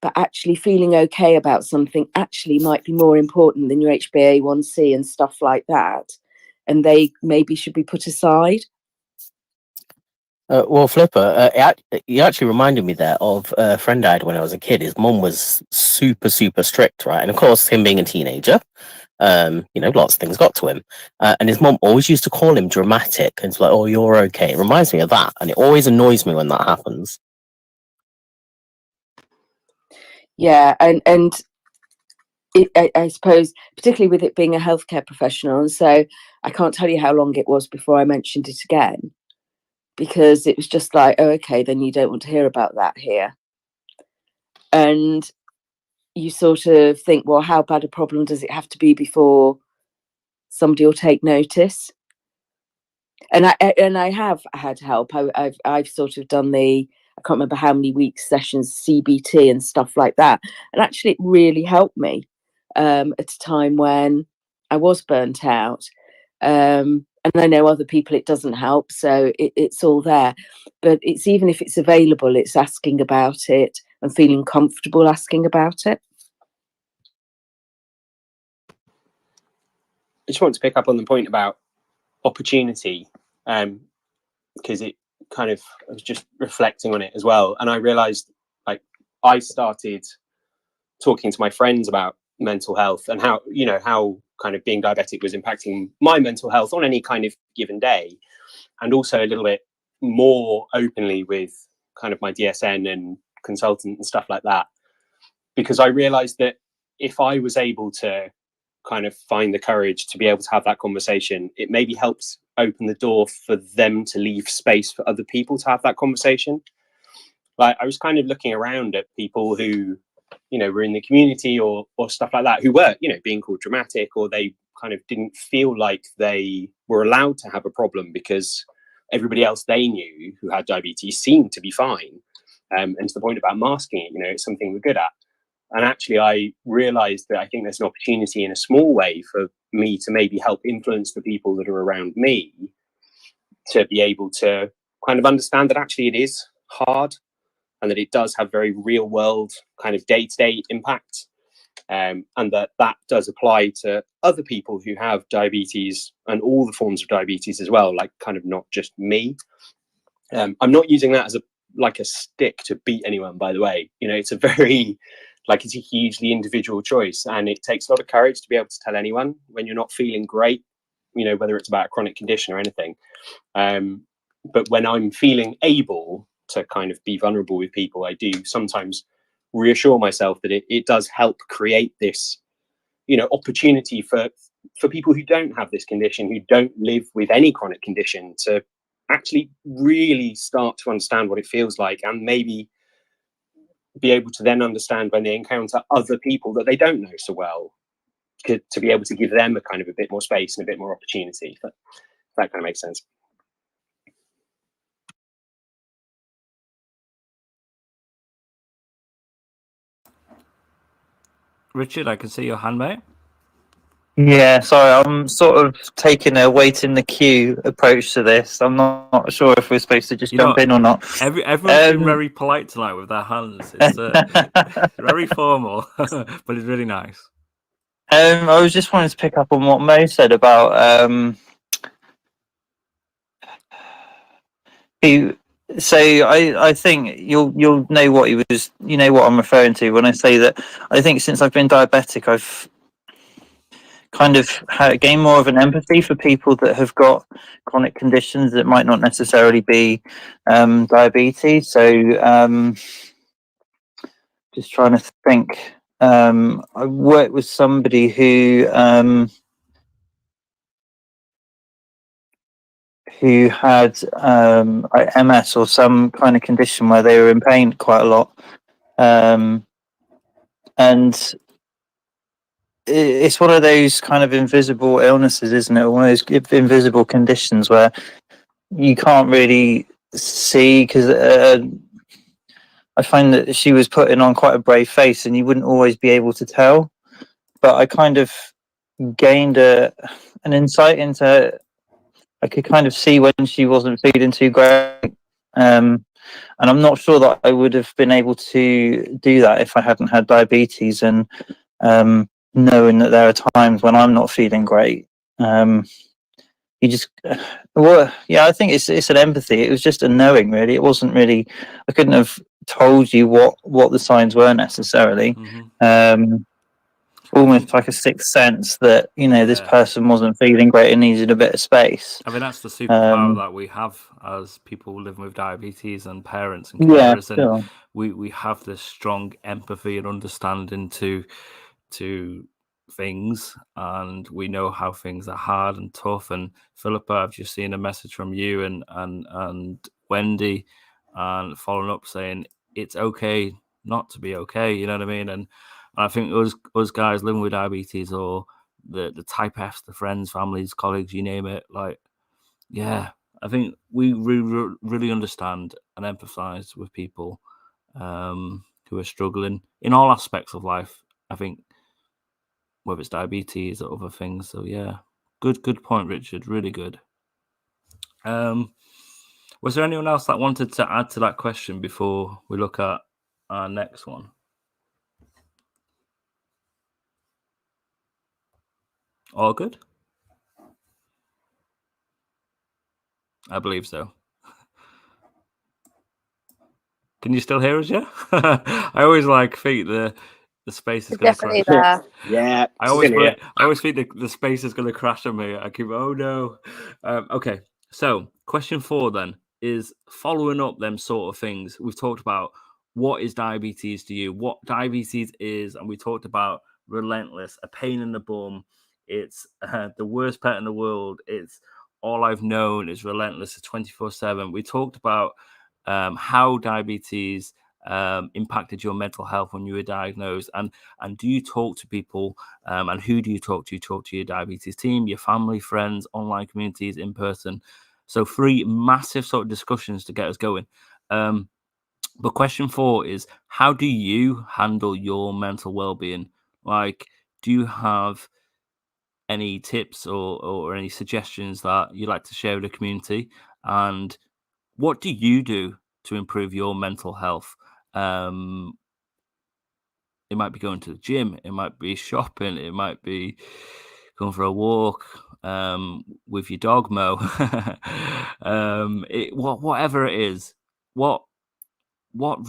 But actually feeling okay about something actually might be more important than your HbA1c and stuff like that. And they maybe should be put aside. Well, Flipper, you actually reminded me there of a friend I had when I was a kid. His mum was super, super strict, right? And of course, him being a teenager, lots of things got to him. And his mum always used to call him dramatic. And it's like, "Oh, you're okay." It reminds me of that. And it always annoys me when that happens. Yeah, and I suppose, particularly with it being a healthcare professional, and so I can't tell you how long it was before I mentioned it again, because it was just like, oh, okay, then you don't want to hear about that here. And you sort of think, well, how bad a problem does it have to be before somebody will take notice? And I have had help. I've sort of done I can't remember how many weeks sessions, CBT and stuff like that. And actually, it really helped me at a time when I was burnt out. And I know other people it doesn't help, so it's all there. But it's, even if it's available, it's asking about it and feeling comfortable asking about it. I just want to pick up on the point about opportunity, because it kind of, I was just reflecting on it as well, and I realized, like, I started talking to my friends about mental health and how kind of being diabetic was impacting my mental health on any kind of given day, and also a little bit more openly with kind of my DSN and consultant and stuff like that, because I realized that if I was able to kind of find the courage to be able to have that conversation, it maybe helps open the door for them to leave space for other people to have that conversation. Like, I was kind of looking around at people who, were in the community or stuff like that, who were, being called dramatic, or they kind of didn't feel like they were allowed to have a problem because everybody else they knew who had diabetes seemed to be fine. And to the point about masking it, it's something we're good at. And actually, I realized that I think there's an opportunity in a small way for me to maybe help influence the people that are around me to be able to kind of understand that actually it is hard and that it does have very real world kind of day-to-day impact. And that does apply to other people who have diabetes and all the forms of diabetes as well, like kind of not just me. I'm not using that as a stick to beat anyone, by the way. It's it's a hugely individual choice, and it takes a lot of courage to be able to tell anyone when you're not feeling great, whether it's about a chronic condition or anything. But when I'm feeling able to kind of be vulnerable with people, I do sometimes reassure myself that it does help create this, opportunity for people who don't have this condition, who don't live with any chronic condition, to actually really start to understand what it feels like, and maybe be able to then understand when they encounter other people that they don't know so well, to be able to give them a kind of a bit more space and a bit more opportunity. But that kind of makes sense. Richard, I can see your hand, mate. Yeah, sorry, I'm sort of taking a wait in the queue approach to this. I'm not sure if we're supposed to just jump in or not. Everyone's been very polite tonight with their hands. It's very formal, but it's really nice. I was just wanting to pick up on what Mo said about So I think you'll know what what I'm referring to when I say that. I think since I've been diabetic, I've kind of gain more of an empathy for people that have got chronic conditions that might not necessarily be diabetes. So just trying to think. I worked with somebody who had MS or some kind of condition where they were in pain quite a lot, and it's one of those kind of invisible illnesses, isn't it? One of those invisible conditions where you can't really see, because I find that she was putting on quite a brave face and you wouldn't always be able to tell. But I kind of gained an insight into, I could kind of see when she wasn't feeling too great. And I'm not sure that I would have been able to do that if I hadn't had diabetes, and knowing that there are times when I'm not feeling great. You just, well, yeah, I think it's an empathy. It was just a knowing, really. It wasn't really, I couldn't have told you what the signs were necessarily. Almost like a sixth sense that, you know, this person wasn't feeling great and needed a bit of space. I mean, that's the superpower that we have as people living with diabetes and parents and carers, and we have this strong empathy and understanding to things, and we know how things are hard and tough. And Philippa, I've just seen a message from you and Wendy, and following up saying it's okay not to be okay. You know what I mean? And I think us guys living with diabetes, or the type Fs, the friends, families, colleagues, you name it, like, yeah, I think we really understand and empathize with people who are struggling in all aspects of life. I think whether it's diabetes or other things. So yeah, good point, Richard. Really good. Was there anyone else that wanted to add to that question before we look at our next one? All good? I believe so. Can you still hear us? Yeah. I always think the space is going to Definitely crash. there. Yeah. I always think the space is going to crash on me. I keep, oh no. Okay. So question 4 then is following up them sort of things. We've talked about what is diabetes to you, what diabetes is, and we talked about relentless, a pain in the bum. It's the worst pet in the world. It's all I've known. It's relentless. It's 24/7. We talked about how diabetes impacted your mental health when you were diagnosed, and do you talk to people, and who do you talk to? You talk to your diabetes team, your family, friends, online communities, in person. So 3 massive sort of discussions to get us going. But question 4 is, how do you handle your mental well-being? Like, do you have any tips or any suggestions that you'd like to share with the community? And what do you do to improve your mental health? It might be going to the gym, it might be shopping, it might be going for a walk with your dog, Mo. Whatever it is, what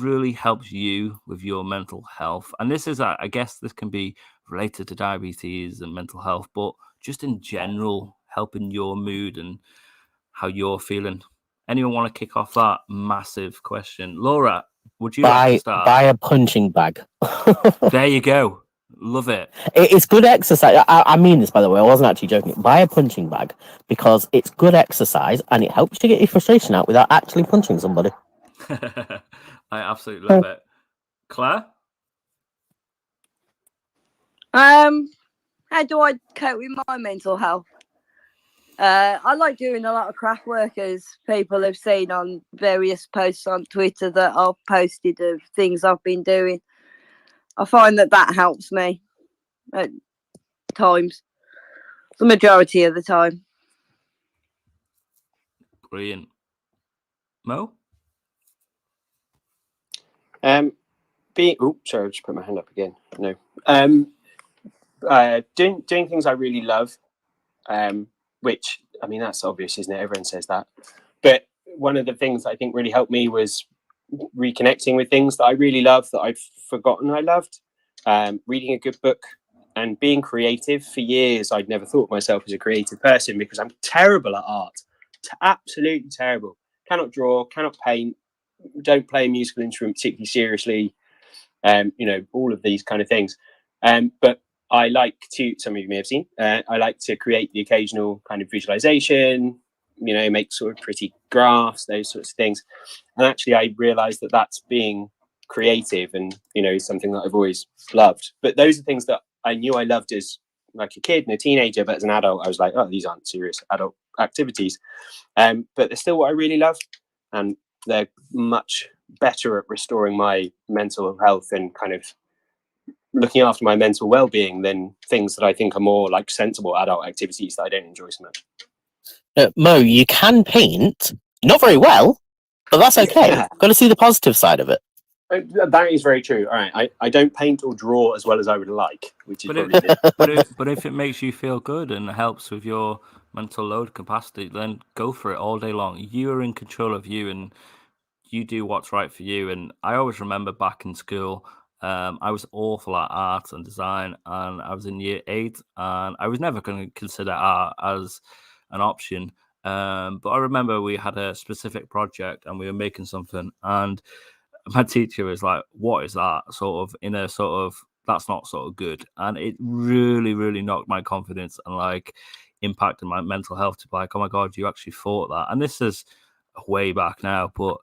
really helps you with your mental health? And this is, I guess, this can be related to diabetes and mental health, but just in general, helping your mood and how you're feeling. Anyone want to kick off that massive question? Laura, would you like to start? Buy a punching bag. There you go. Love it. It's good exercise. I mean this, by the way. I wasn't actually joking. Buy a punching bag because it's good exercise and it helps you get your frustration out without actually punching somebody. I absolutely love it. Claire? How do I cope with my mental health? I like doing a lot of craft work, as people have seen on various posts on Twitter that I've posted of things I've been doing. I find that helps me at times, the majority of the time. Brilliant. Mo? Sorry, I just put my hand up again. No. Doing things I really love, which, I mean, that's obvious, isn't it? Everyone says that. But one of the things I think really helped me was reconnecting with things that I really love, that I've forgotten I loved. Reading a good book And being creative, for years, I'd never thought of myself as a creative person because I'm terrible at art. Absolutely terrible. Cannot draw, cannot paint, don't play a musical instrument particularly seriously. You know, all of these kind of things. But I like to, some of you may have seen, I like to create the occasional kind of visualization, you know, make sort of pretty graphs, those sorts of things. And actually, I realized that that's being creative and, you know, something that I've always loved. But those are things that I knew I loved as like a kid and a teenager, but as an adult, I was like, oh, these aren't serious adult activities. But they're still what I really love. And they're much better at restoring my mental health and kind of looking after my mental well-being than things that I think are more like sensible adult activities that I don't enjoy so much. Mo, you can paint, not very well, but that's okay. Got to see the positive side of it. That is very true. All right, I don't paint or draw as well as I would like, which is but if it makes you feel good and helps with your mental load capacity, then go for it all day long. You are in control of you, and you do what's right for you. And I always remember back in school, I was awful at art and design, and I was in year 8, and I was never going to consider art as an option. But I remember we had a specific project and we were making something, and my teacher was like, "What is that?" Sort of in a sort of, that's not sort of good, and it really, really knocked my confidence and like impacted my mental health to be like, "Oh my god, you actually thought that." And this is way back now, but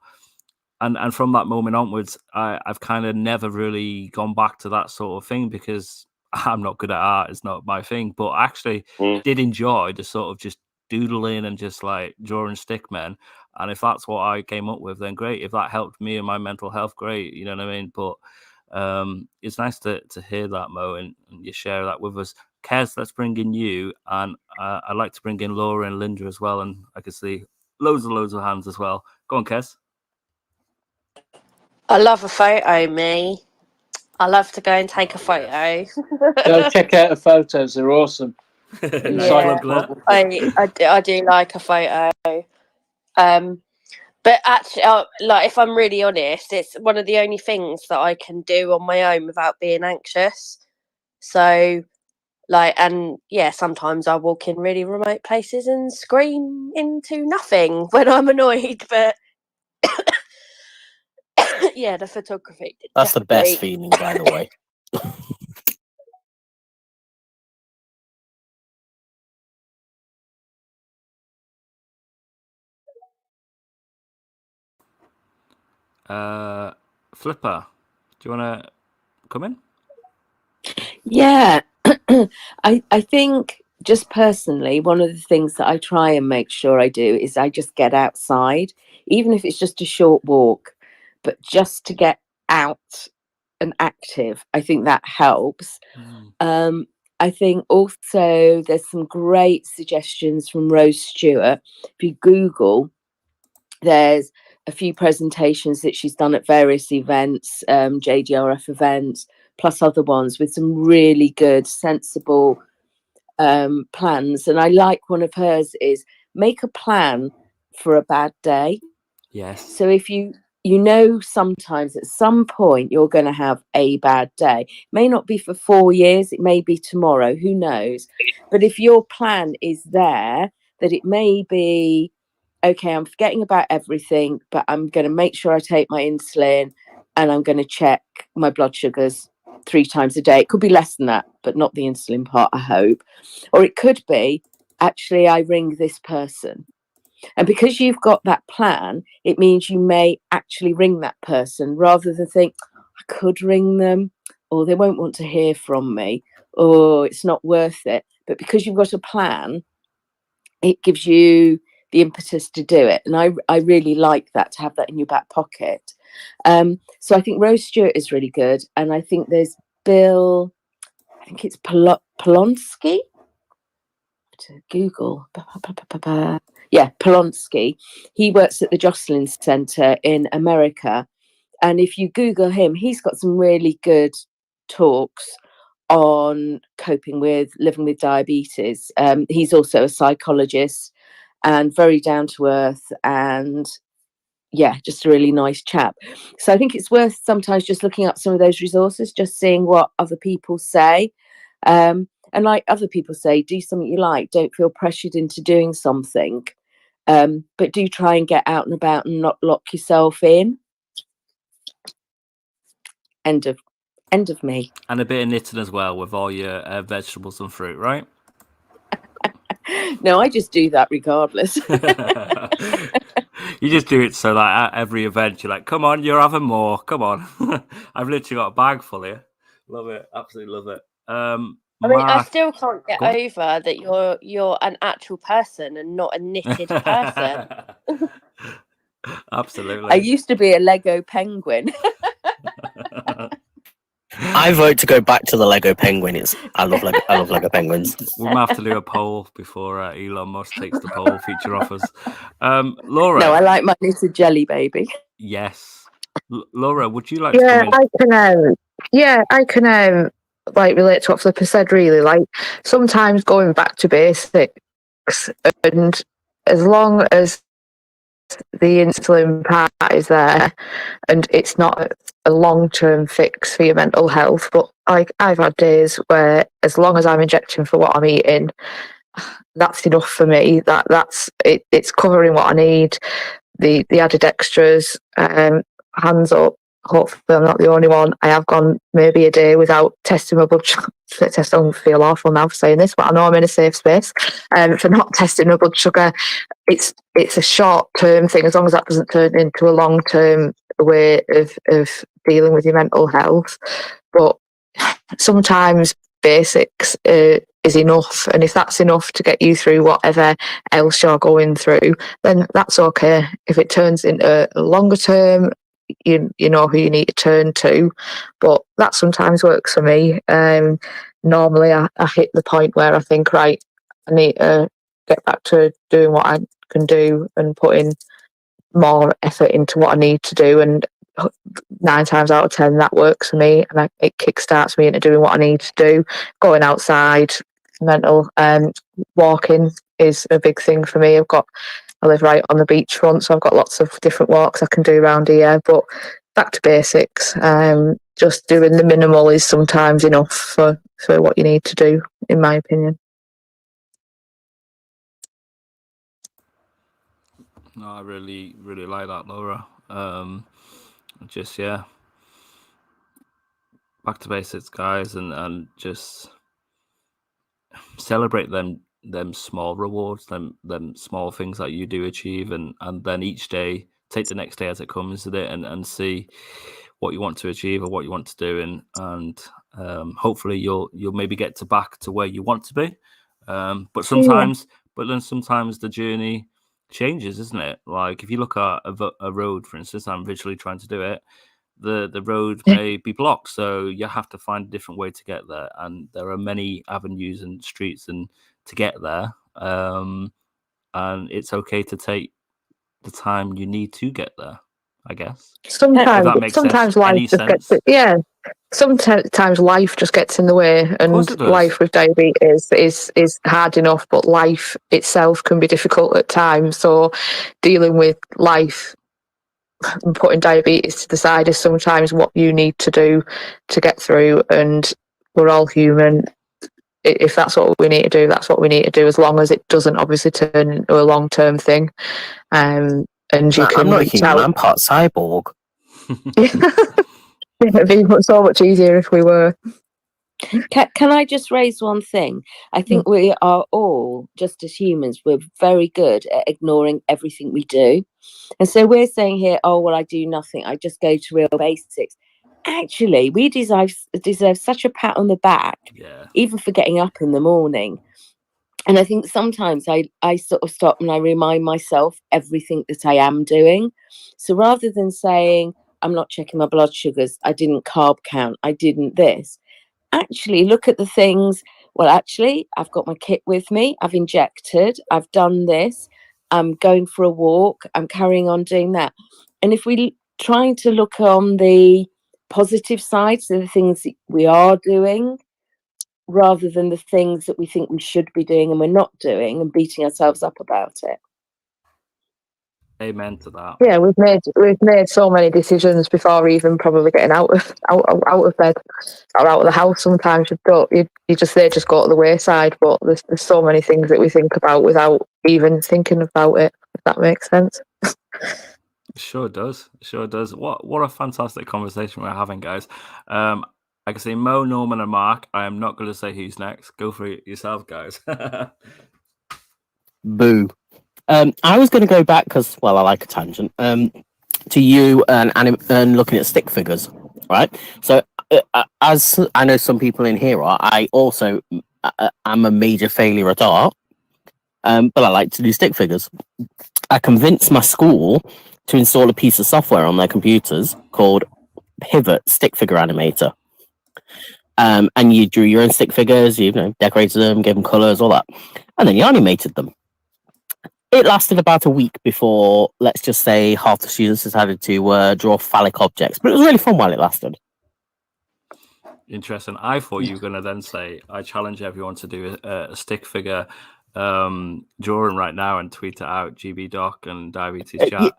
and from that moment onwards, I've kind of never really gone back to that sort of thing because I'm not good at art. It's not my thing, but I actually did enjoy the sort of just doodling and just like drawing stick men. And if that's what I came up with, then great. If that helped me and my mental health, great. You know what I mean? But it's nice to hear that, Mo, and you share that with us. Kez, let's bring in you. And I'd like to bring in Laura and Linda as well. And I can see loads of hands as well. Go on, Kez. I love a photo, me. I love to go and take a photo. Go check out the photos; they're awesome. Yeah, I do like a photo. But actually, like if I'm really honest, it's one of the only things that I can do on my own without being anxious. So, like, and yeah, sometimes I walk in really remote places and scream into nothing when I'm annoyed. But yeah, the photography. That's the best feeling, by the way. Flipper, do you want to come in? Yeah, I think just personally, one of the things that I try and make sure I do is I just get outside, even if it's just a short walk, but just to get out and active. I think that helps. I think also there's some great suggestions from Rose Stewart. If you Google, there's a few presentations that she's done at various events, JDRF events, plus other ones with some really good, sensible plans. And I like one of hers is make a plan for a bad day. Yes. So if you know sometimes at some point you're going to have a bad day. It may not be for 4 years, it may be tomorrow, who knows. But if your plan is there, that it may be, okay, I'm forgetting about everything, but I'm going to make sure I take my insulin and I'm going to check my blood sugars 3 times a day. It could be less than that, but not the insulin part, I hope. Or it could be, actually, I ring this person. And because you've got that plan, it means you may actually ring that person rather than think, I could ring them, or they won't want to hear from me, or it's not worth it. But because you've got a plan, it gives you the impetus to do it. And I really like that, to have that in your back pocket. So I think Rose Stewart is really good. And I think there's Bill, I think it's Polonsky. To Google. Yeah, Polonsky. He works at the Jocelyn Centre in America. And if you Google him, he's got some really good talks on coping with living with diabetes. He's also a psychologist and very down to earth, and yeah, just a really nice chap. So I think it's worth sometimes just looking up some of those resources, just seeing what other people say. And like other people say, do something you like. Don't feel pressured into doing something, but do try and get out and about and not lock yourself in. End of me. And a bit of knitting as well with all your vegetables and fruit, right? No, I just do that regardless. You just do it so that at every event you're like, come on, you're having more. Come on. I've literally got a bag full here. Love it. Absolutely love it. I mean, I Mark, still can't get go on. over that you're an actual person and not a knitted person. Absolutely. I used to be a Lego penguin. I vote to go back to the Lego penguin. I love Lego penguins. We might have to do a poll before Elon Musk takes the poll feature off us. Laura. No, I like my little jelly baby. Yes. Laura, would you like to come in? I can like relate to what Flipper said, really. Like, sometimes going back to basics, and as long as the insulin part is there and it's not a long-term fix for your mental health, but like, I've had days where as long as I'm injecting for what I'm eating, that's enough for me. That's it, it's covering what I need. The added extras, hands up, hopefully I'm not the only one. I have gone maybe a day without testing my blood sugar. I don't feel awful now for saying this, but I know I'm in a safe space for not testing my blood sugar. It's a short-term thing, as long as that doesn't turn into a long-term way of dealing with your mental health. But sometimes basics is enough, and if that's enough to get you through whatever else you're going through, then that's okay. If it turns into a longer term, you know who you need to turn to, but that sometimes works for me. Normally I hit the point where I think, right, I need to get back to doing what I can do and putting more effort into what I need to do, and 9 times out of 10 that works for me, and it kickstarts me into doing what I need to do. Going outside, mental walking is a big thing for me. I live right on the beachfront, so I've got lots of different walks I can do around here. But back to basics, just doing the minimal is sometimes enough for what you need to do, in my opinion. No, I really, really like that, Laura. Back to basics, guys, and just celebrate them small rewards, them small things that you do achieve, and then each day take the next day as it comes with it, and see what you want to achieve or what you want to do, and hopefully you'll maybe get back to where you want to be. But sometimes the journey changes, isn't it? Like, if you look at a road, for instance, I'm visually trying to do it. The road may be blocked, so you have to find a different way to get there, and there are many avenues and streets and to get there, and it's okay to take the time you need to get there, I guess. Sometimes life Any just sense? gets sometimes life just gets in the way, and life with diabetes is hard enough, but life itself can be difficult at times. So dealing with life and putting diabetes to the side is sometimes what you need to do to get through, and we're all human. If that's what we need to do, that's what we need to do, as long as it doesn't obviously turn into a long-term thing. And you can I'm not human, I'm part cyborg. It'd be so much easier if we were. Can I just raise one thing? I think we are all, just as humans, we're very good at ignoring everything we do. And so we're saying here, oh, well, I do nothing. I just go to real basics. Actually, we deserve such a pat on the back, even for getting up in the morning. And I think sometimes I sort of stop and I remind myself everything that I am doing. So rather than saying, I'm not checking my blood sugars, I didn't carb count, I didn't this, actually look at the things. Well, actually, I've got my kit with me, I've injected, I've done this, I'm going for a walk, I'm carrying on doing that. And if we trying to look on the positive side, so the things that we are doing, rather than the things that we think we should be doing and we're not doing, and beating ourselves up about it. Amen to that. Yeah, we've made so many decisions before even probably getting out of bed or out of the house. Sometimes they just go to the wayside. But there's so many things that we think about without even thinking about it. If that makes sense. Sure does. What a fantastic conversation we're having, guys. I can see Mo, Norman, and Mark. I am not going to say who's next. Go for it yourself, guys. Boo. I was going to go back because, well, I like a tangent. To you and looking at stick figures, right? So, as I know some people in here are, I also am a major failure at art, but I like to do stick figures. I convinced my school to install a piece of software on their computers called Pivot Stick Figure Animator. And you drew your own stick figures, you know, decorated them, gave them colors, all that, and then you animated them. It lasted about a week before, let's just say, half the students decided to draw phallic objects. But it was really fun while it lasted. Interesting. I thought you were going to then say, I challenge everyone to do a stick figure drawing right now and tweet it out, GBDoc and Diabetes Chat.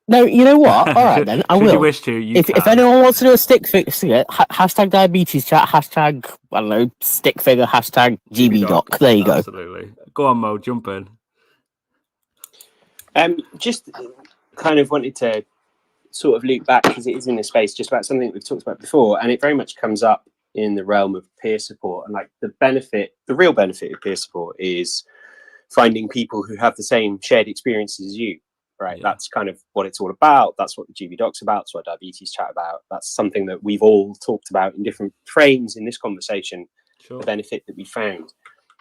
No, you know what? All right, then, I will. You wish to, if anyone wants to do a stick figure, hashtag Diabetes Chat, hashtag, I don't know, stick figure, hashtag GBDoc. There you go. Absolutely. Go on, Mo, jump in. Just kind of wanted to sort of loop back, because it is in a space just about something that we've talked about before, and it very much comes up in the realm of peer support. And like the real benefit of peer support is finding people who have the same shared experiences as you, right? Yeah. That's kind of what it's all about. That's what the GBDoc's about. That's what Diabetes Chat about. That's something that we've all talked about in different frames in this conversation, sure. The benefit that we found.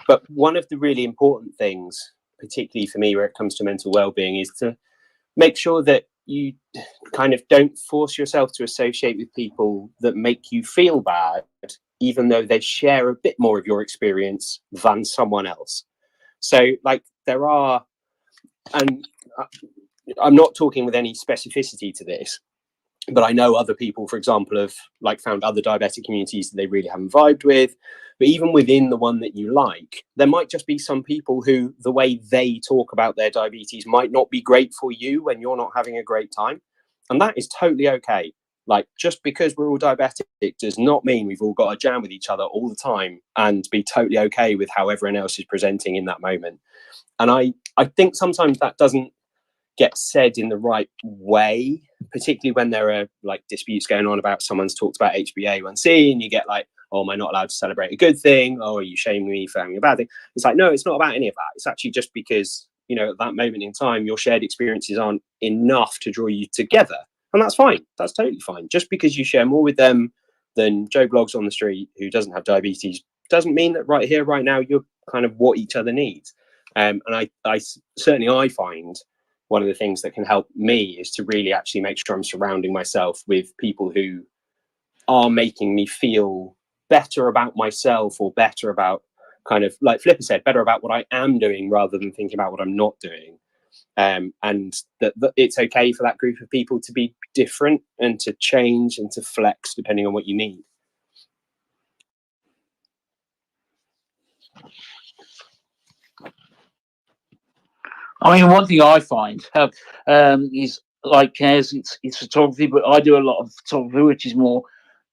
But one of the really important things, particularly for me, where it comes to mental well-being, is to make sure that you kind of don't force yourself to associate with people that make you feel bad, even though they share a bit more of your experience than someone else. So, like, there are, and I'm not talking with any specificity to this, but I know other people, for example, have like found other diabetic communities that they really haven't vibed with. But even within the one that you like, there might just be some people who the way they talk about their diabetes might not be great for you when you're not having a great time. And that is totally okay. Like, just because we're all diabetic does not mean we've all got to jam with each other all the time and be totally okay with how everyone else is presenting in that moment. And I think sometimes that doesn't get said in the right way, particularly when there are like disputes going on about someone's talked about HbA1c and you get like, oh, am I not allowed to celebrate a good thing? Oh, are you shaming me for having a bad thing? It's like, no, it's not about any of that. It's actually just because, you know, at that moment in time, your shared experiences aren't enough to draw you together. And that's fine. That's totally fine. Just because you share more with them than Joe Blogs on the street who doesn't have diabetes doesn't mean that right here, right now, you're kind of what each other needs. And I certainly find one of the things that can help me is to really actually make sure I'm surrounding myself with people who are making me feel better about myself, or better about, kind of like Flipper said, better about what I am doing rather than thinking about what I'm not doing. And that it's okay for that group of people to be different and to change and to flex depending on what you need. I mean, one thing I find is like it's photography, but I do a lot of photography, which is more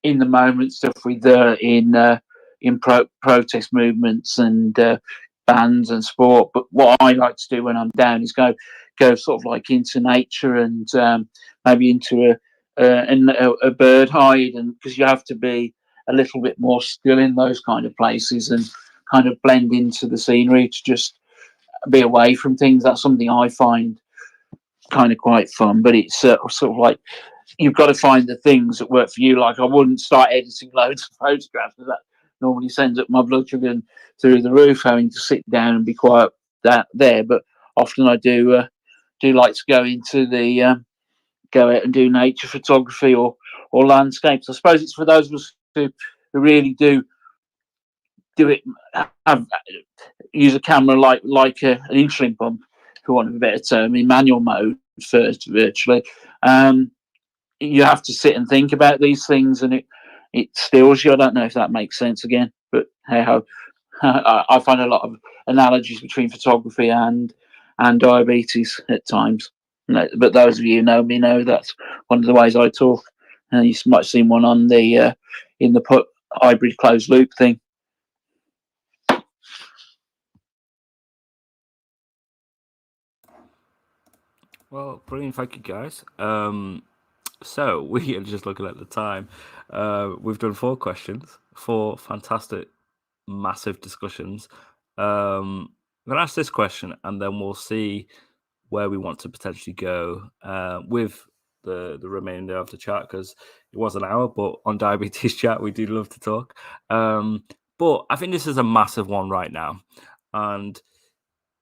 in the moment stuff with in protest movements and bands and sport. But what I like to do when I'm down is go sort of like into nature and maybe into a bird hide, and because you have to be a little bit more still in those kind of places and kind of blend into the scenery to just be away from things. That's something I find kind of quite fun, but it's sort of like you've got to find the things that work for you. Like, I wouldn't start editing loads of photographs, because that normally sends up my blood sugar through the roof, having to sit down and be quiet there. But often I do like to go into the go out and do nature photography or landscapes. I suppose it's for those of us who really do it, use a camera like an insulin pump, for want of a better term, in manual mode first, virtually. You have to sit and think about these things, and it stills you. I don't know if that makes sense again, but hey ho. I find a lot of analogies between photography and diabetes at times. But those of you who know me know that's one of the ways I talk. You might have seen one on the in the put hybrid closed loop thing. Well, brilliant. Thank you, guys. So we are just looking at the time. We've done 4 questions, 4 fantastic, massive discussions. I'm going to ask this question, and then we'll see where we want to potentially go with the remainder of the chat, because it was an hour, but on Diabetes Chat, we do love to talk. But I think this is a massive one right now. And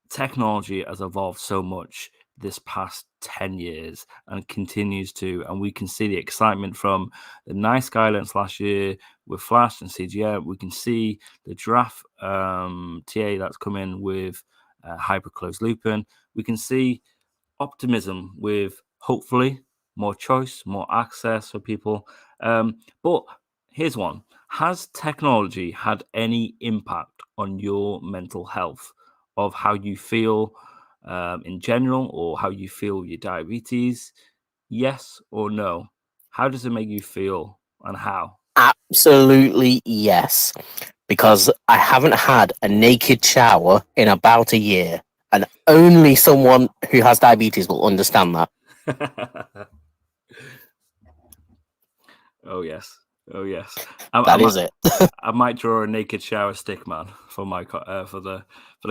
technology has evolved so much this past 10 years and continues to, and we can see the excitement from the nice guidance last year with Flash and CGM. We can see the draft TA that's come in with hyper closed looping. We can see optimism with hopefully more choice, more access for people. But here's one. Has technology had any impact on your mental health, of how you feel in general, or how you feel your diabetes? Yes or no? How does it make you feel, and how? Absolutely yes, because I haven't had a naked shower in about a year, and only someone who has diabetes will understand that. Oh yes, oh yes. That is it. I might draw a naked shower stick man for my for the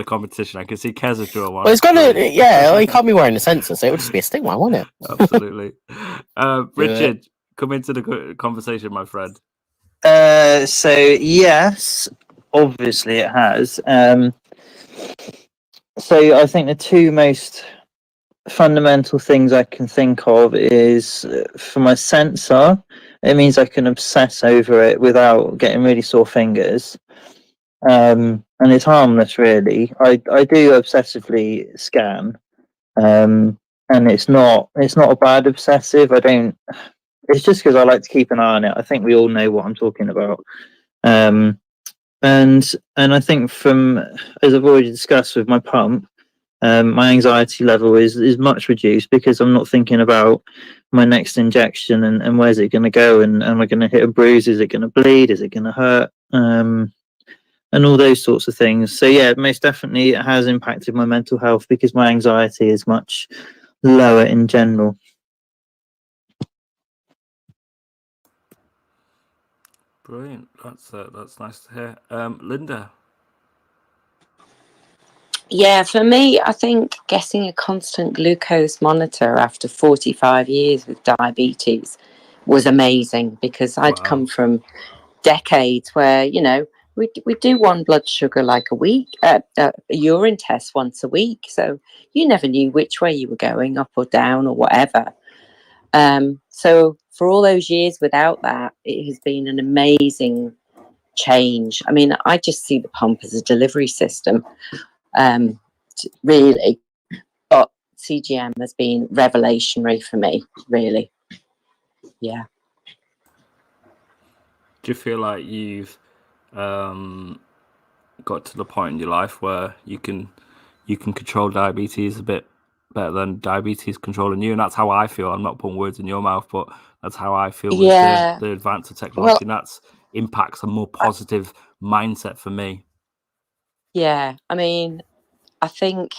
competition. I can see Kez has drawn one. Well, it's gonna, yeah. Well, you can't be wearing a sensor, so it would just be a stick one, wouldn't it? Absolutely. Richard, come into the conversation, my friend. So yes, obviously it has. So I think the 2 most fundamental things I can think of is for my sensor, it means I can obsess over it without getting really sore fingers. And it's harmless, really. I do obsessively scan, and it's not a bad obsessive. I don't. It's just because I like to keep an eye on it. I think we all know what I'm talking about. And I think from, as I've already discussed with my pump, my anxiety level is much reduced because I'm not thinking about my next injection and where's it going to go, and am I going to hit a bruise? Is it going to bleed? Is it going to hurt? And all those sorts of things. So yeah, most definitely it has impacted my mental health because my anxiety is much lower in general. Brilliant. That's nice to hear. Linda. Yeah, for me, I think getting a constant glucose monitor after 45 years with diabetes was amazing, because I'd come from decades where, you know, we do one blood sugar like a week, a urine test once a week. So you never knew which way you were going, up or down or whatever. So for all those years without that, it has been an amazing change. I mean, I just see the pump as a delivery system, really. But CGM has been revelationary for me, really. Yeah. Do you feel like you've got to the point in your life where you can control diabetes a bit better than diabetes controlling you? And that's how I feel. I'm not putting words in your mouth, but that's how I feel with the advance of technology. And that's impacts a more positive mindset for me. Yeah, I mean, I think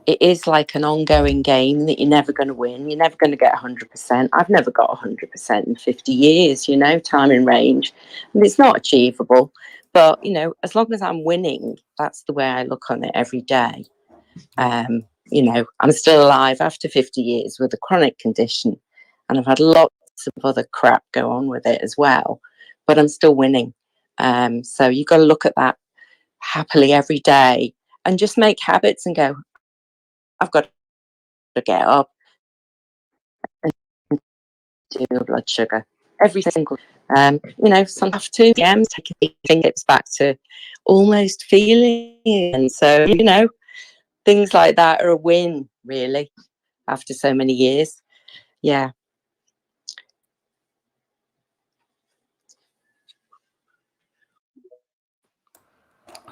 it is like an ongoing game that you're never going to win. You're never going to get 100%. I've never got 100% in 50 years, you know, time in range. And it's not achievable. But, you know, as long as I'm winning, that's the way I look on it every day. You know, I'm still alive after 50 years with a chronic condition. And I've had lots of other crap go on with it as well. But I'm still winning. So you've got to look at that happily every day and just make habits and go, I've got to get up and do your blood sugar every single, you know, some have 2 p.m. taking it back to almost feeling. And so, you know, things like that are a win, really, after so many years. Yeah.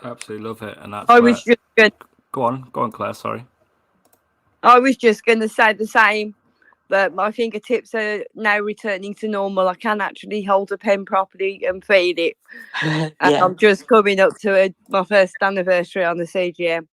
I absolutely love it. And that's I was just going Go on, Claire, sorry. I was just going to say the same, that my fingertips are now returning to normal. I can actually hold a pen properly and feed it. And Yeah, I'm just coming up to my first anniversary on the CGM.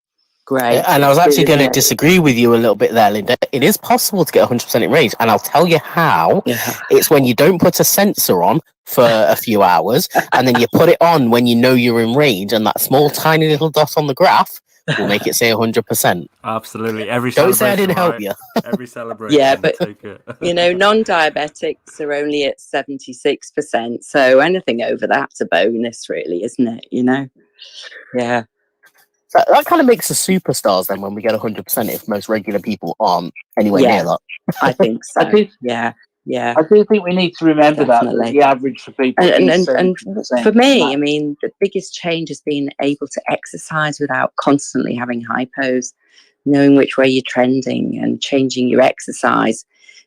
great. And I was It's good, actually going to isn't it? disagree with you a little bit there, Linda. It is possible to get 100% in range, and I'll tell you how. Yeah. It's when you don't put a sensor on for a few hours, and then you put it on when you know you're in range, and that small, tiny little dot on the graph will make it say 100%. Absolutely. Every Don't say I celebration, didn't help right? you. Every celebration. Yeah, but take it. you know, non-diabetics are only at 76%, so anything over that's a bonus, really, isn't it? You know. Yeah. That kind of makes us superstars then when we get 100% if most regular people aren't anywhere near Yeah, that. I think so. I do, Yeah, yeah, I do think we need to remember that definitely. the average for people And is and 70%. for me, I mean, the biggest change has been able to exercise without constantly having hypos, knowing which way you're trending and changing your exercise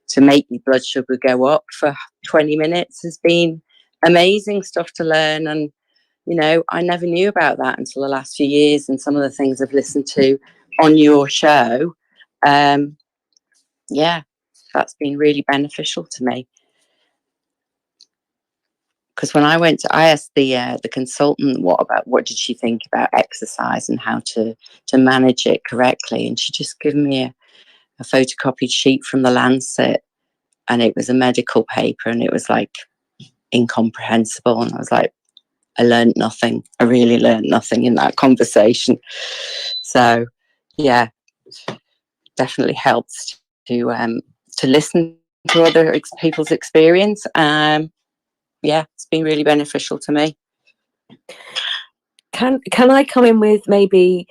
to make your blood sugar go up for 20 minutes has been amazing stuff to learn. And you know, I never knew about that until the last few years, and some of the things I've listened to on your show. Yeah, that's been really beneficial to me. Because when I asked the consultant what did she think about exercise and how to manage it correctly, and she just gave me a photocopied sheet from the Lancet, and it was a medical paper, and it was like incomprehensible, and I was like, I learned nothing. I really learned nothing in that conversation. So, yeah, definitely helps to listen to other people's experience. Yeah, it's been really beneficial to me. Can I come in with maybe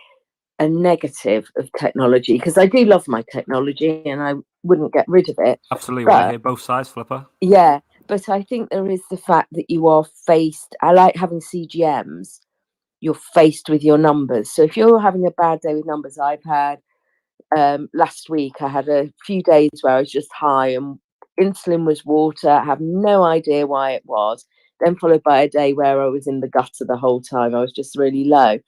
a negative of technology? Because I do love my technology and I wouldn't get rid of it. Absolutely. But Want to hear both sides, Flipper? yeah, but I think there is the fact that you are faced. I like having CGMs. You're faced with your numbers. So if you're having a bad day with numbers, I've had last week. I had a few days where I was just high and insulin was water. I have no idea why it was. Then followed by a day where I was in the gutter the whole time. I was just really low.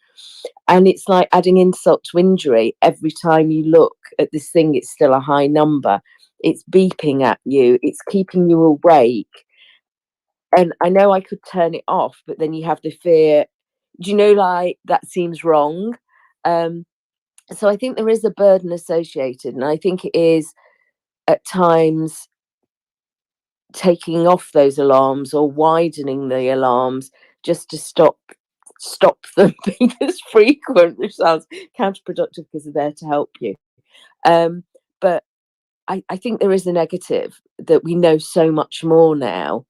And it's like adding insult to injury. Every time you look at this thing, it's still a high number. It's beeping at you. It's keeping you awake. And I know I could turn it off, but then you have the fear. Do you know, like, that seems wrong? So I think there is a burden associated. And I think it is at times taking off those alarms or widening the alarms just to stop them being as frequent, which sounds counterproductive because they're there to help you. But I think there is a negative that we know so much more now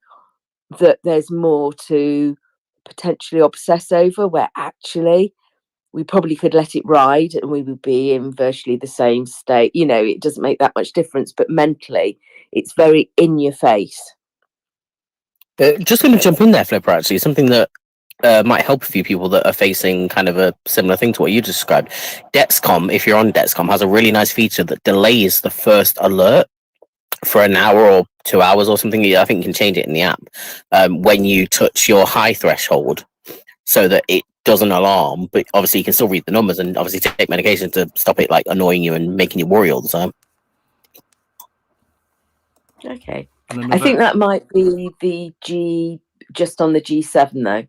that there's more to potentially obsess over, where actually we probably could let it ride and we would be in virtually the same state. You know, it doesn't make that much difference, but mentally it's very in your face. Just going to jump in there, Flipper, actually, something that might help a few people that are facing kind of a similar thing to what you described. Dexcom, if you're on Dexcom, has a really nice feature that delays the first alert for an hour or 2 hours or something. I think you can change it in the app when you touch your high threshold so that it doesn't alarm, but obviously you can still read the numbers and obviously take medication to stop it like annoying you and making you worry all the time. Okay. I think that might be the just on the G7 though.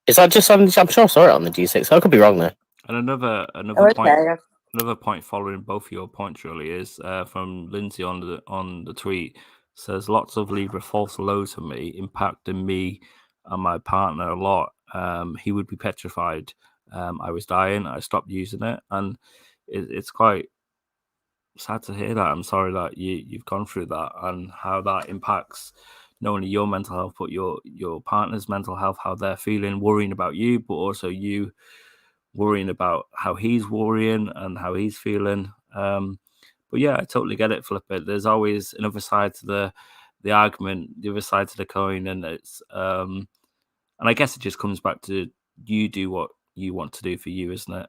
Is that just on? I'm sure I saw it on the G6. I could be wrong there. And another okay. point following both your points really is from Lindsay on the tweet, says lots of Libra false lows for me, impacting me and my partner a lot. He would be petrified. I was dying. I stopped using it, and it's quite sad to hear that. I'm sorry that you've gone through that and how that impacts not only your mental health but your partner's mental health, how they're feeling, worrying about you, but also you worrying about how he's worrying and how he's feeling. But yeah, I totally get it, Flipper. There's always another side to the argument, the other side to the coin, and it's and I guess it just comes back to you do what you want to do for you, isn't it?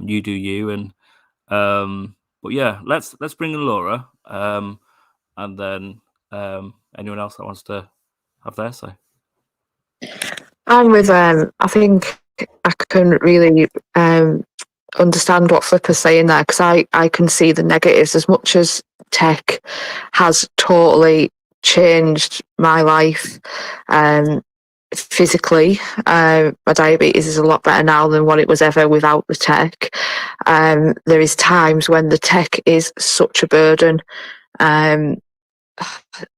You do you, and but yeah, let's bring in Laura, and then anyone else that wants to have their say. I'm with I think I can really understand what Flipper's saying there, because I can see the negatives. As much as tech has totally changed my life, physically, my diabetes is a lot better now than what it was ever without the tech. There is times when the tech is such a burden. I'm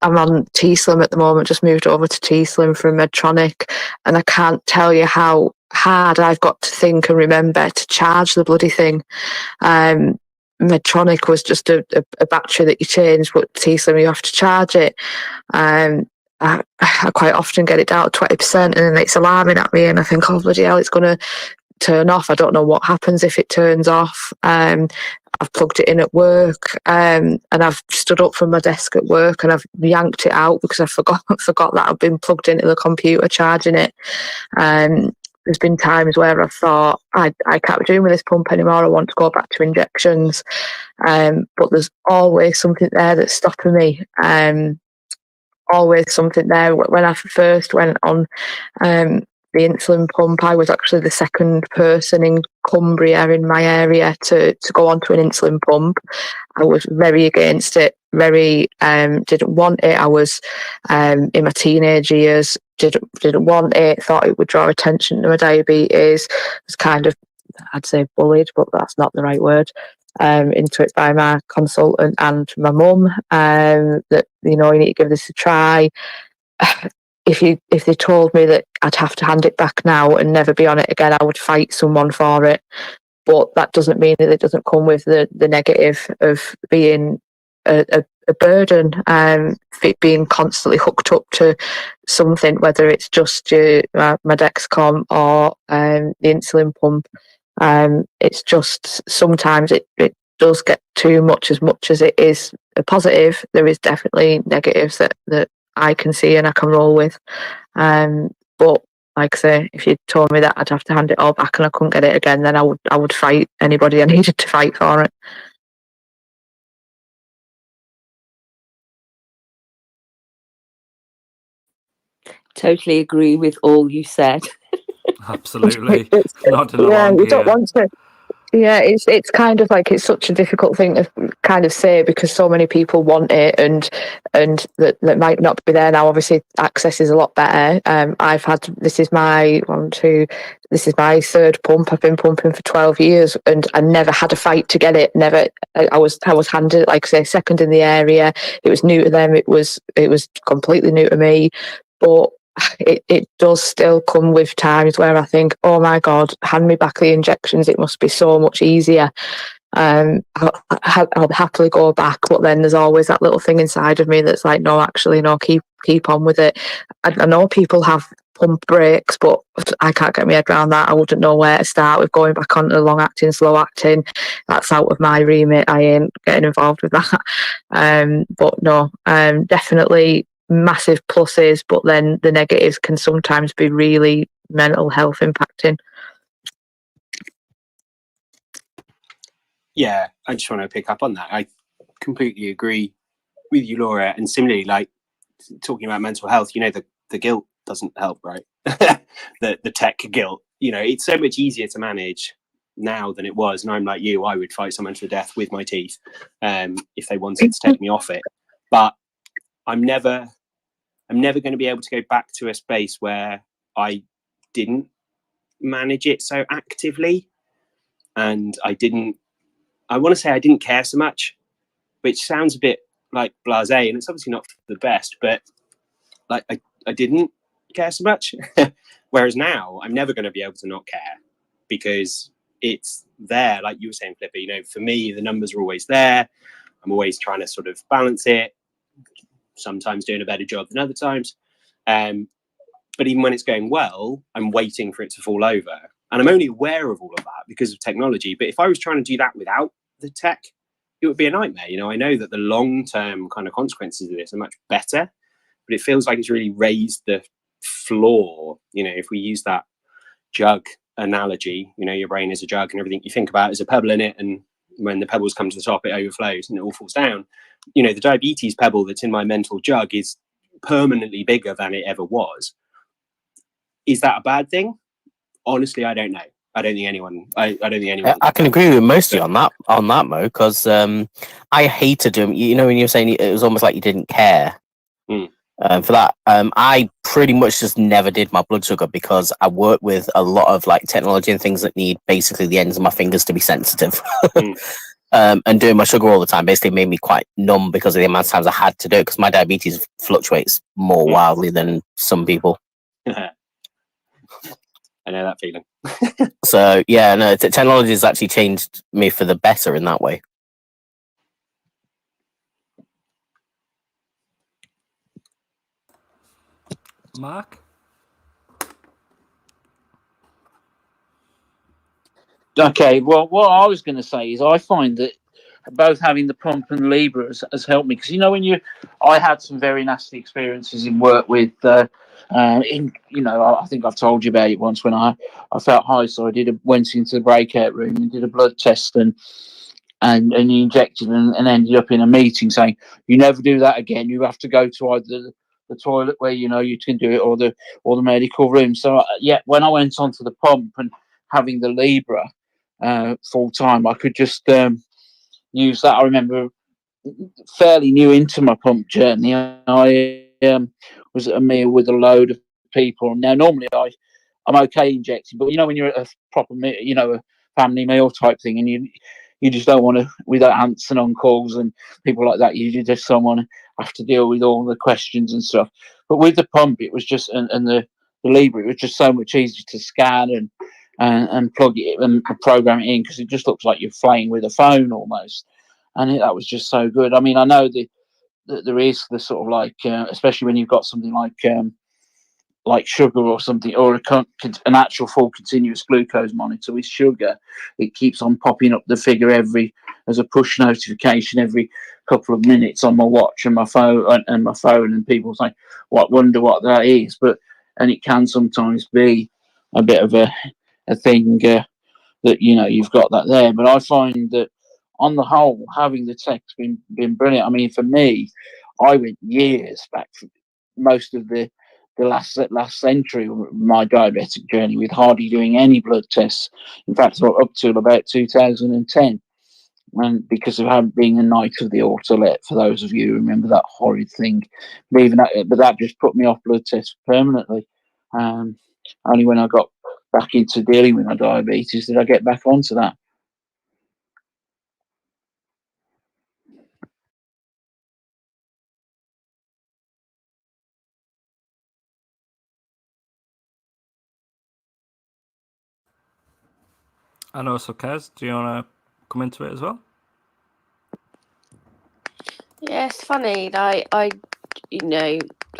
on T-Slim at the moment, just moved over to T-Slim from Medtronic, and I can't tell you how hard I've got to think and remember to charge the bloody thing. Medtronic was just a battery that you change, but T-Slim you have to charge it. I quite often get it down to 20% and then it's alarming at me and I think, oh bloody hell, it's going to turn off. I don't know what happens if it turns off. I've plugged it in at work, and I've stood up from my desk at work and I've yanked it out because I forgot that I've been plugged into the computer charging it. There's been times where I've thought I can't be doing with this pump anymore. I want to go back to injections, but there's always something there that's stopping me. Always something there. When I first went on the insulin pump, I was actually the second person in Cumbria in my area to go onto an insulin pump. I was very against it, very didn't want it. I was in my teenage years, didn't want it, thought it would draw attention to my diabetes, was kind of, I'd say bullied, but that's not the right word, into it by my consultant and my mum, that, you know, you need to give this a try. If they told me that I'd have to hand it back now and never be on it again, I would fight someone for it. But that doesn't mean that it doesn't come with the negative of being a burden, being constantly hooked up to something, whether it's just my Dexcom or the insulin pump. It's just sometimes it does get too much. As much as it is a positive, there is definitely negatives that I can see and I can roll with. But like I say, if you told me that I'd have to hand it all back and I couldn't get it again, then I would fight anybody I needed to fight for it. Totally agree with all you said. Absolutely. Not in a Yeah, long you don't year. want to. Yeah, it's kind of like, it's such a difficult thing to kind of say because so many people want it and that might not be there now. Obviously, access is a lot better. This is my third pump. I've been pumping for 12 years and I never had a fight to get it. Never. I was handed, like I say, second in the area. It was new to them. It was completely new to me, but it does still come with times where I think, oh my God, hand me back the injections. It must be so much easier. I'll happily go back, but then there's always that little thing inside of me that's like, no, actually, no, keep on with it. I know people have pump breaks, but I can't get my head around that. I wouldn't know where to start with going back onto long acting, slow acting. That's out of my remit. I ain't getting involved with that. But no, definitely massive pluses, but then the negatives can sometimes be really mental health impacting. Yeah, I just want to pick up on that. I completely agree with you, Laura. And similarly, like talking about mental health, you know, the guilt doesn't help, right? the tech guilt, you know, it's so much easier to manage now than it was. And I'm like you, I would fight someone to the death with my teeth if they wanted to take me off it. But I'm never going to be able to go back to a space where I didn't manage it so actively, and I want to say I didn't care so much, which sounds a bit like blasé, and it's obviously not the best, but like I didn't care so much. Whereas now I'm never going to be able to not care because it's there. Like you were saying, Flipper, you know, for me, the numbers are always there. I'm always trying to sort of balance it, sometimes doing a better job than other times. But even when it's going well, I'm waiting for it to fall over. And I'm only aware of all of that because of technology. But if I was trying to do that without the tech, it would be a nightmare. You know, I know that the long-term kind of consequences of this are much better, but it feels like it's really raised the floor. You know, if we use that jug analogy, you know, your brain is a jug and everything you think about is a pebble in it. And when the pebbles come to the top, it overflows and it all falls down. You know, the diabetes pebble that's in my mental jug is permanently bigger than it ever was. Is that a bad thing? Honestly, I don't know. I don't think anyone. I don't think anyone. I can agree with most of you on that, Mo, because I hated them. You know, when you were saying it was almost like you didn't care. For that, I pretty much just never did my blood sugar because I work with a lot of like technology and things that need basically the ends of my fingers to be sensitive. And doing my sugar all the time basically made me quite numb because of the amount of times I had to do it because my diabetes fluctuates more wildly than some people. I know that feeling. So yeah, no, technology has actually changed me for the better in that way. Mark? Okay, well, what I was going to say is I find that both having the pump and Libra has helped me because I had some very nasty experiences in work with, I think I've told you about it once when I felt high, so I went into the breakout room and did a blood test and he injected and ended up in a meeting saying you never do that again. You have to go to either the toilet where you can do it or the medical room. So when I went onto the pump and having the Libra full time, I could just use that. I remember fairly new into my pump journey. I was at a meal with a load of people. Now normally I'm okay injecting, but when you're at a proper a family meal type thing, and you just don't want to, without aunts and uncles and people like that, you just don't want to have to deal with all the questions and stuff. But with the pump, it was just and the Libra, it was just so much easier to scan and plug it and program it in because it just looks like you're playing with a phone almost, and that was just so good. I mean, I know that there is the sort of like, especially when you've got something like sugar or something, or an actual full continuous glucose monitor with sugar, it keeps on popping up the figure as a push notification every couple of minutes on my watch and my phone, and people say, wonder what that is. And it can sometimes be a bit of a thing that you've got that there. But I find that on the whole, having the tech's been brilliant. I mean, for me, I went years back, for most of the last century, my diabetic journey, with hardly doing any blood tests. In fact, up till about 2010, and because of being a knight of the autolet, for those of you who remember that horrid thing, but that just put me off blood tests permanently. Only when I got back into dealing with my diabetes did I get back onto that. And also, Kaz, do you want to come into it as well? Yeah, it's funny. Like I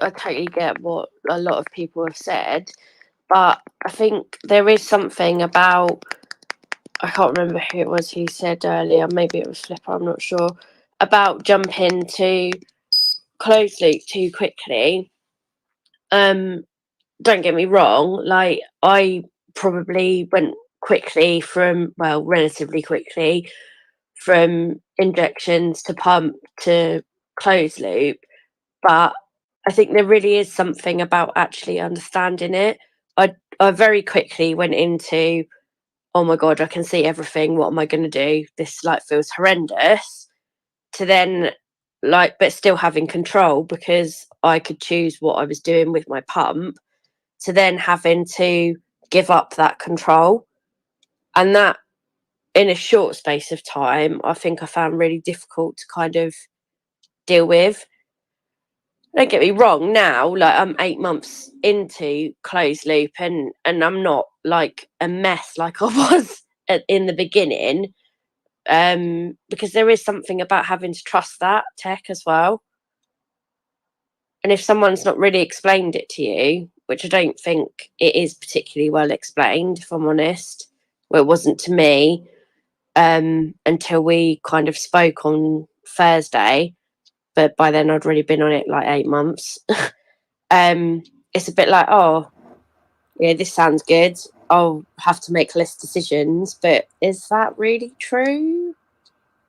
totally get what a lot of people have said, but I think there is something about, I can't remember who it was who said earlier, maybe it was Flipper, I'm not sure, about jumping to closed loop too quickly. Don't get me wrong, like I probably went relatively quickly from injections to pump to closed loop, but I think there really is something about actually understanding it. I very quickly went into, oh my god, I can see everything. What am I going to do? This feels horrendous. To then but still having control because I could choose what I was doing with my pump. To then having to give up that control, and that in a short space of time, I think I found really difficult to kind of deal with. Don't get me wrong, now I'm 8 months into closed loop and I'm not like a mess like I was in the beginning, because there is something about having to trust that tech as well. And if someone's not really explained it to you, which I don't think it is particularly well explained, if I'm honest, well, it wasn't to me, until we kind of spoke on Thursday, but by then I'd already been on it 8 months. It's a bit like, oh, yeah, this sounds good. I'll have to make less decisions, but is that really true?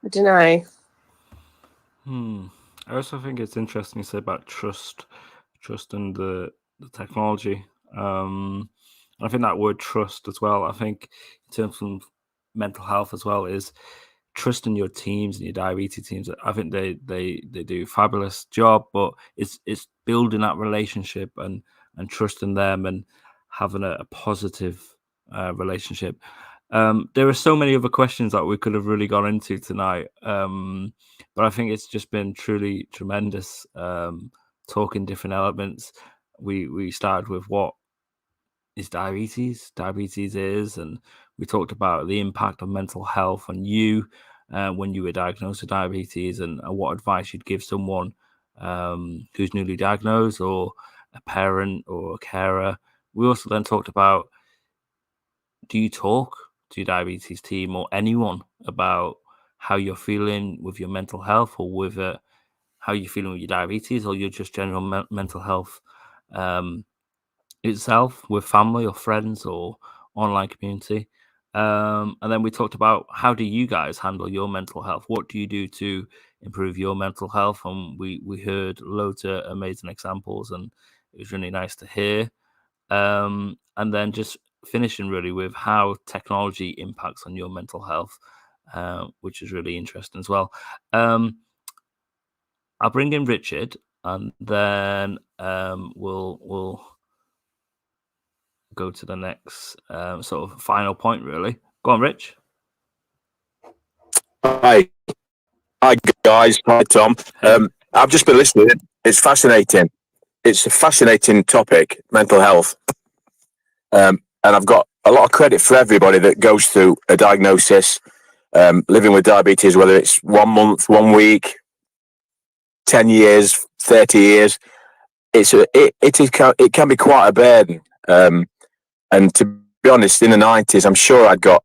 I don't know. I also think it's interesting you say about trust and the technology. And I think that word trust as well, I think in terms of mental health as well, is trusting your teams and your diabetes teams. I think they do a fabulous job, but it's building that relationship and trusting them and having a positive relationship. There are so many other questions that we could have really gone into tonight, but I think it's just been truly tremendous talking different elements. We started with what is diabetes is, and we talked about the impact of mental health on you when you were diagnosed with diabetes, and what advice you'd give someone who's newly diagnosed, or a parent or a carer. We also then talked about, do you talk to your diabetes team or anyone about how you're feeling with your mental health, or with how you're feeling with your diabetes, or your just general mental health itself, with family or friends or online community? And then we talked about, how do you guys handle your mental health? What do you do to improve your mental health? And we heard loads of amazing examples, and it was really nice to hear. And then just finishing really with how technology impacts on your mental health, which is really interesting as well. I'll bring in Richard, and then we'll go to the next sort of final point, really. Go on, Rich. Hi guys. Hi, Tom. I've just been listening. It's fascinating. It's a fascinating topic, mental health. And I've got a lot of credit for everybody that goes through a diagnosis, living with diabetes, whether it's 1 month, 1 week, 10 years, 30 years. It can be quite a burden. And to be honest, in the 90s, I'm sure I'd got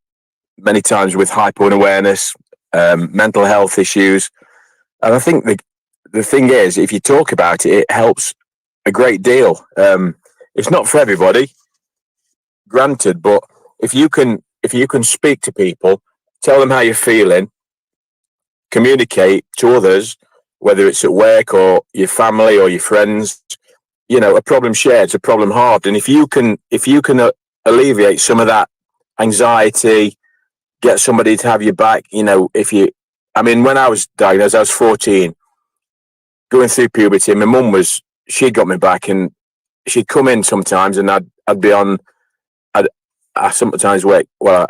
many times with hypo-awareness, mental health issues. And I think the thing is, if you talk about it, it helps a great deal. It's not for everybody, granted, but if you can speak to people, tell them how you're feeling, communicate to others, whether it's at work or your family or your friends, a problem shared is a problem halved. And if you can alleviate some of that anxiety, get somebody to have your back, when I was diagnosed, I was 14, going through puberty, and my mum she'd got me back, and she'd come in sometimes, and I'd be on, I sometimes wake, well,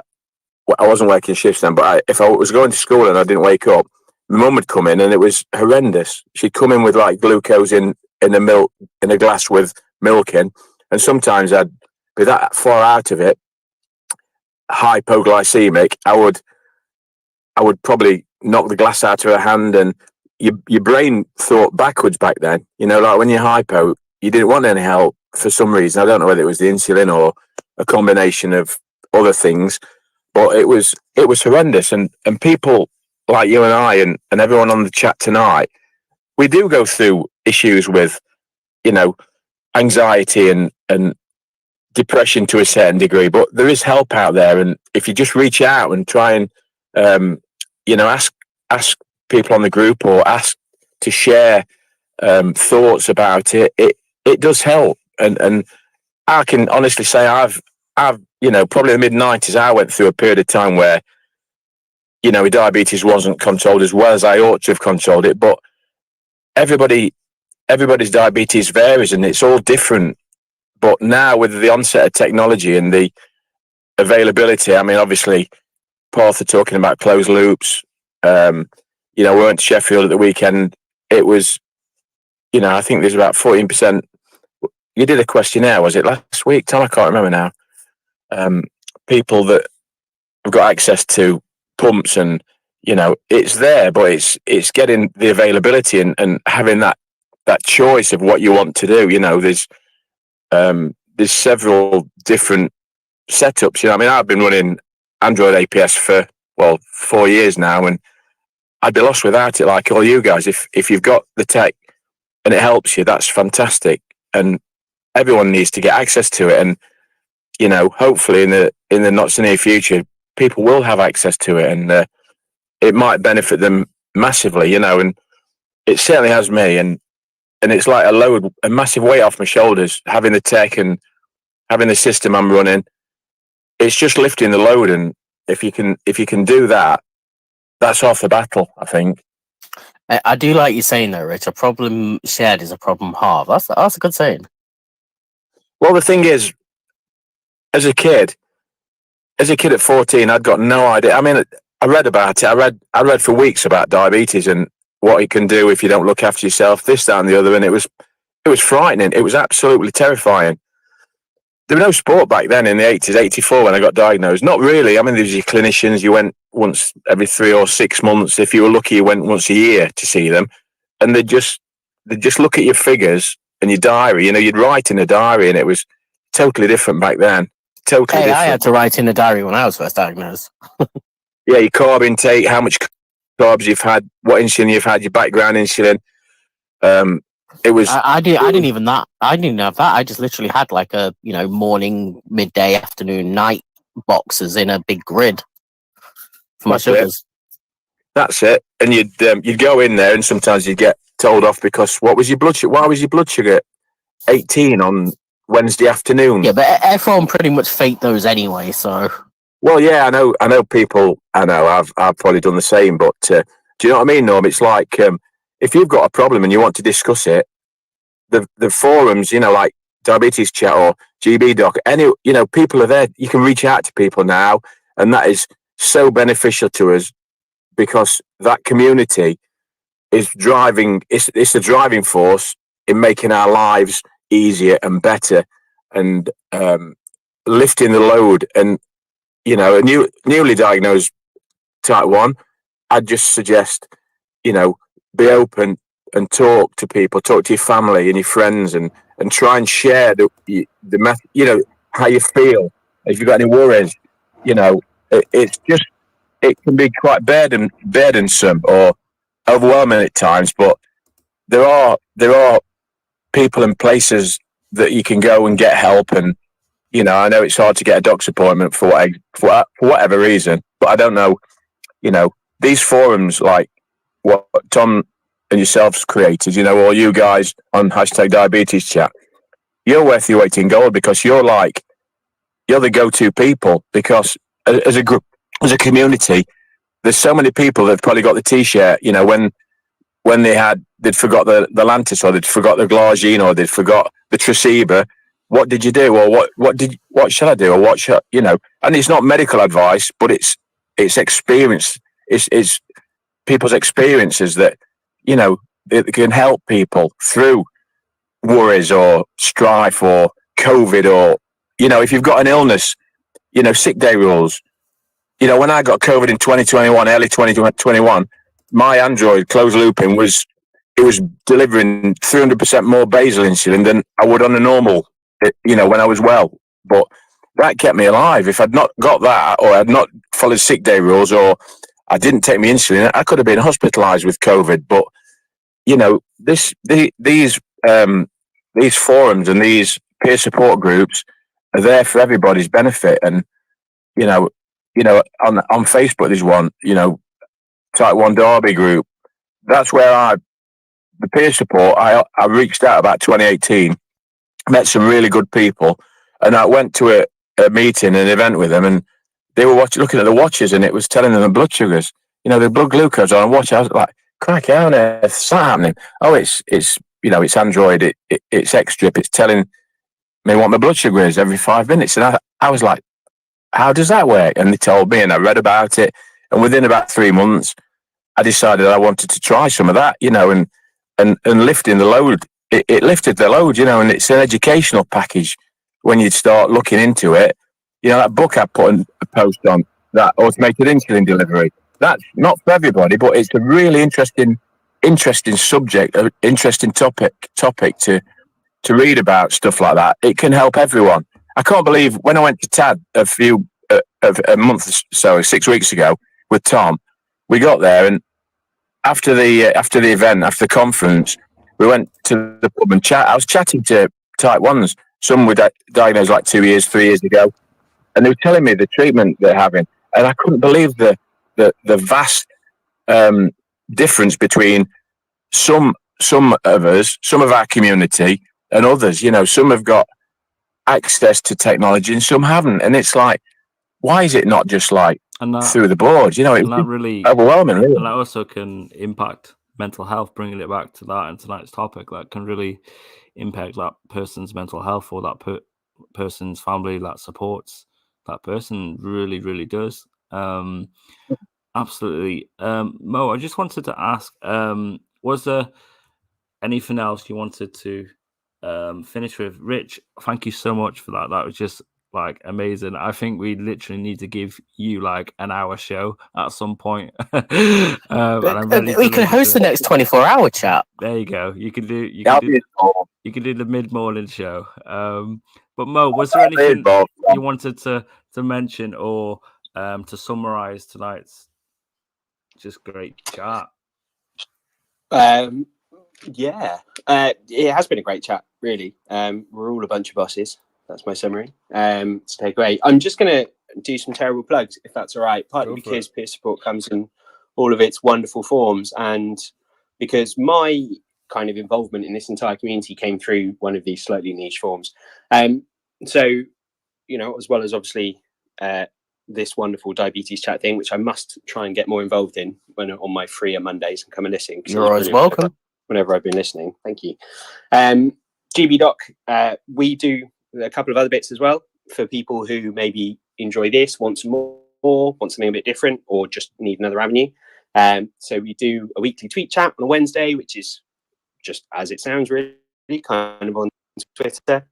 I wasn't working shifts then, but if I was going to school and I didn't wake up, my mum would come in, and it was horrendous. She'd come in with like glucose in the milk, in a glass with milk in, and sometimes I'd be that far out of it, hypoglycemic, I would probably knock the glass out of her hand, and your brain thought backwards back then. Like when you're hypo, you didn't want any help for some reason. I don't know whether it was the insulin or a combination of other things, but it was horrendous. And people like you and I and everyone on the chat tonight, we do go through issues with, anxiety and depression to a certain degree, but there is help out there. And if you just reach out and try and, ask people on the group, or ask to share thoughts about it, it does help. And I can honestly say I've probably in the mid-90s, I went through a period of time where, diabetes wasn't controlled as well as I ought to have controlled it. But everybody's diabetes varies, and it's all different. But now, with the onset of technology and the availability, obviously, Paul, are talking about closed loops. We went to Sheffield at the weekend. It was, I think there's about 14%. You did a questionnaire, was it last week, Tom? I can't remember now. People that have got access to pumps, and it's there, but it's getting the availability and having that choice of what you want to do. There's several different setups. I've been running Android APS for 4 years now, and I'd be lost without it, like all you guys. If you've got the tech and it helps you, that's fantastic. And everyone needs to get access to it. And hopefully in the not so near future, people will have access to it, and it might benefit them massively. And it certainly has me. And it's like a massive weight off my shoulders, having the tech and having the system I'm running, it's just lifting the load. And if you can do that, that's half the battle, I think. I do like you saying though, Rich. A problem shared is a problem halved. That's a good saying. Well, the thing is, as a kid at 14, I'd got no idea. I mean, I read about it. I read for weeks about diabetes and what it can do if you don't look after yourself, this, that, and the other. And it was frightening. It was absolutely terrifying. There was no sport back then in the 80s, 84 when I got diagnosed. Not really. I mean, there was your clinicians. You went once every 3 or 6 months. If you were lucky, you went once a year to see them. And they'd just look at your figures and your diary. You know, you'd write in a diary, and it was totally different back then. Totally different. I had to write in a diary when I was first diagnosed. Yeah, your carb intake, how much carbs you've had, what insulin you've had, your background insulin. It was. I didn't even have that. I just literally had like a morning, midday, afternoon, night boxes in a big grid for my sugars. That's it. And you'd go in there, and sometimes you'd get told off because what was your blood sugar? Why was your blood sugar 18 on Wednesday afternoon? Yeah, but everyone pretty much faked those anyway. So. Well, yeah, I know people. I know I've probably done the same. But do you know what I mean, Norm? It's like if you've got a problem and you want to discuss it, the forums, like DiabetesChat or GBDoc, people are there. You can reach out to people now, and that is so beneficial to us because that community is driving. It's the driving force in making our lives easier and better, and lifting the load. And a newly diagnosed type 1, I'd just suggest, be open and talk to people, talk to your family and your friends, and try and share the method, how you feel. If you've got any worries, it can be quite burdensome or overwhelming at times, but there are people and places that you can go and get help. And I know it's hard to get a doctor's appointment for whatever reason, but I don't know, these forums like what Tom and yourselves created, or you guys on #DiabetesChat, you're worth your weight in gold because you're the go-to people, because as a group, as a community, there's so many people that have probably got the t-shirt, when they'd forgot the Lantus, or they'd forgot the Glargine, or they'd forgot the Traceba. What did you do? Or what should I do? Or what should, and it's not medical advice, but it's experience. It's people's experiences that, it can help people through worries or strife or COVID, or, if you've got an illness, sick day rules. When I got COVID in 2021, early 2021, my Android closed looping was delivering 300% more basal insulin than I would on a normal, when I was well. But that kept me alive. If I'd not got that, or I'd not followed sick day rules, or I didn't take my insulin, I could have been hospitalized with COVID. But, these forums and these peer support groups are there for everybody's benefit. And, on Facebook, there's one, type 1 Derby group. That's where the peer support, I reached out about 2018, met some really good people, and I went to a meeting, an event with them, and they were looking at the watches, and it was telling them the blood sugars, the blood glucose on a watch. I was like, crikey, how on earth is that happening? Oh, it's Android, it's X-Strip, it's telling me what my blood sugar is every 5 minutes. And I was like, how does that work? And they told me, and I read about it, and within about 3 months, I decided I wanted to try some of that, and lifting the load. It lifted the load, and it's an educational package when you start looking into it. That book I put a post on, that automated insulin delivery, that's not for everybody, but it's a really interesting subject, an interesting topic to read about, stuff like that. It can help everyone. I can't believe when I went to TAD a month or so, 6 weeks ago with Tom, we got there, and after the event, after the conference, we went to the pub and chat. I was chatting to type 1s. Some were diagnosed like 2 years, 3 years ago, and they were telling me the treatment they're having, and I couldn't believe the vast difference between some of us, some of our community, and others. Some have got access to technology and some haven't. And it's like, why is it not just like through the board? You know, it's really overwhelming. Really. And that also can impact mental health, bringing it back to that and tonight's topic. That can really impact that person's mental health or that person's family that supports that person. Really, really does. Absolutely. Mo, I just wanted to ask, was there anything else you wanted to finish with? Rich, thank you so much for that. That was just like amazing. I think we literally need to give you like an hour show at some point. And I'm ready we could host the next 24-hour chat. There you go. You can do the mid-morning show. But Mo, was there anything you wanted to mention or to summarize tonight's just great chat? Yeah, it has been a great chat, really. We're all a bunch of bosses. That's my summary. So great. I'm just going to do some terrible plugs, if that's all right, partly because peer support comes in all of its wonderful forms, and because my kind of involvement in this entire community came through one of these slightly niche forms. So, you know, as well as obviously this wonderful diabetes chat thing, which I must try and get more involved in when on my freer Mondays and come and listen. You're always welcome. Whenever I've been listening. Thank you. GBDoc, we do a couple of other bits as well for people who maybe enjoy this, want some more, want something a bit different, or just need another avenue. So we do a weekly tweet chat on a Wednesday, which is just as it sounds, really, kind of on Twitter,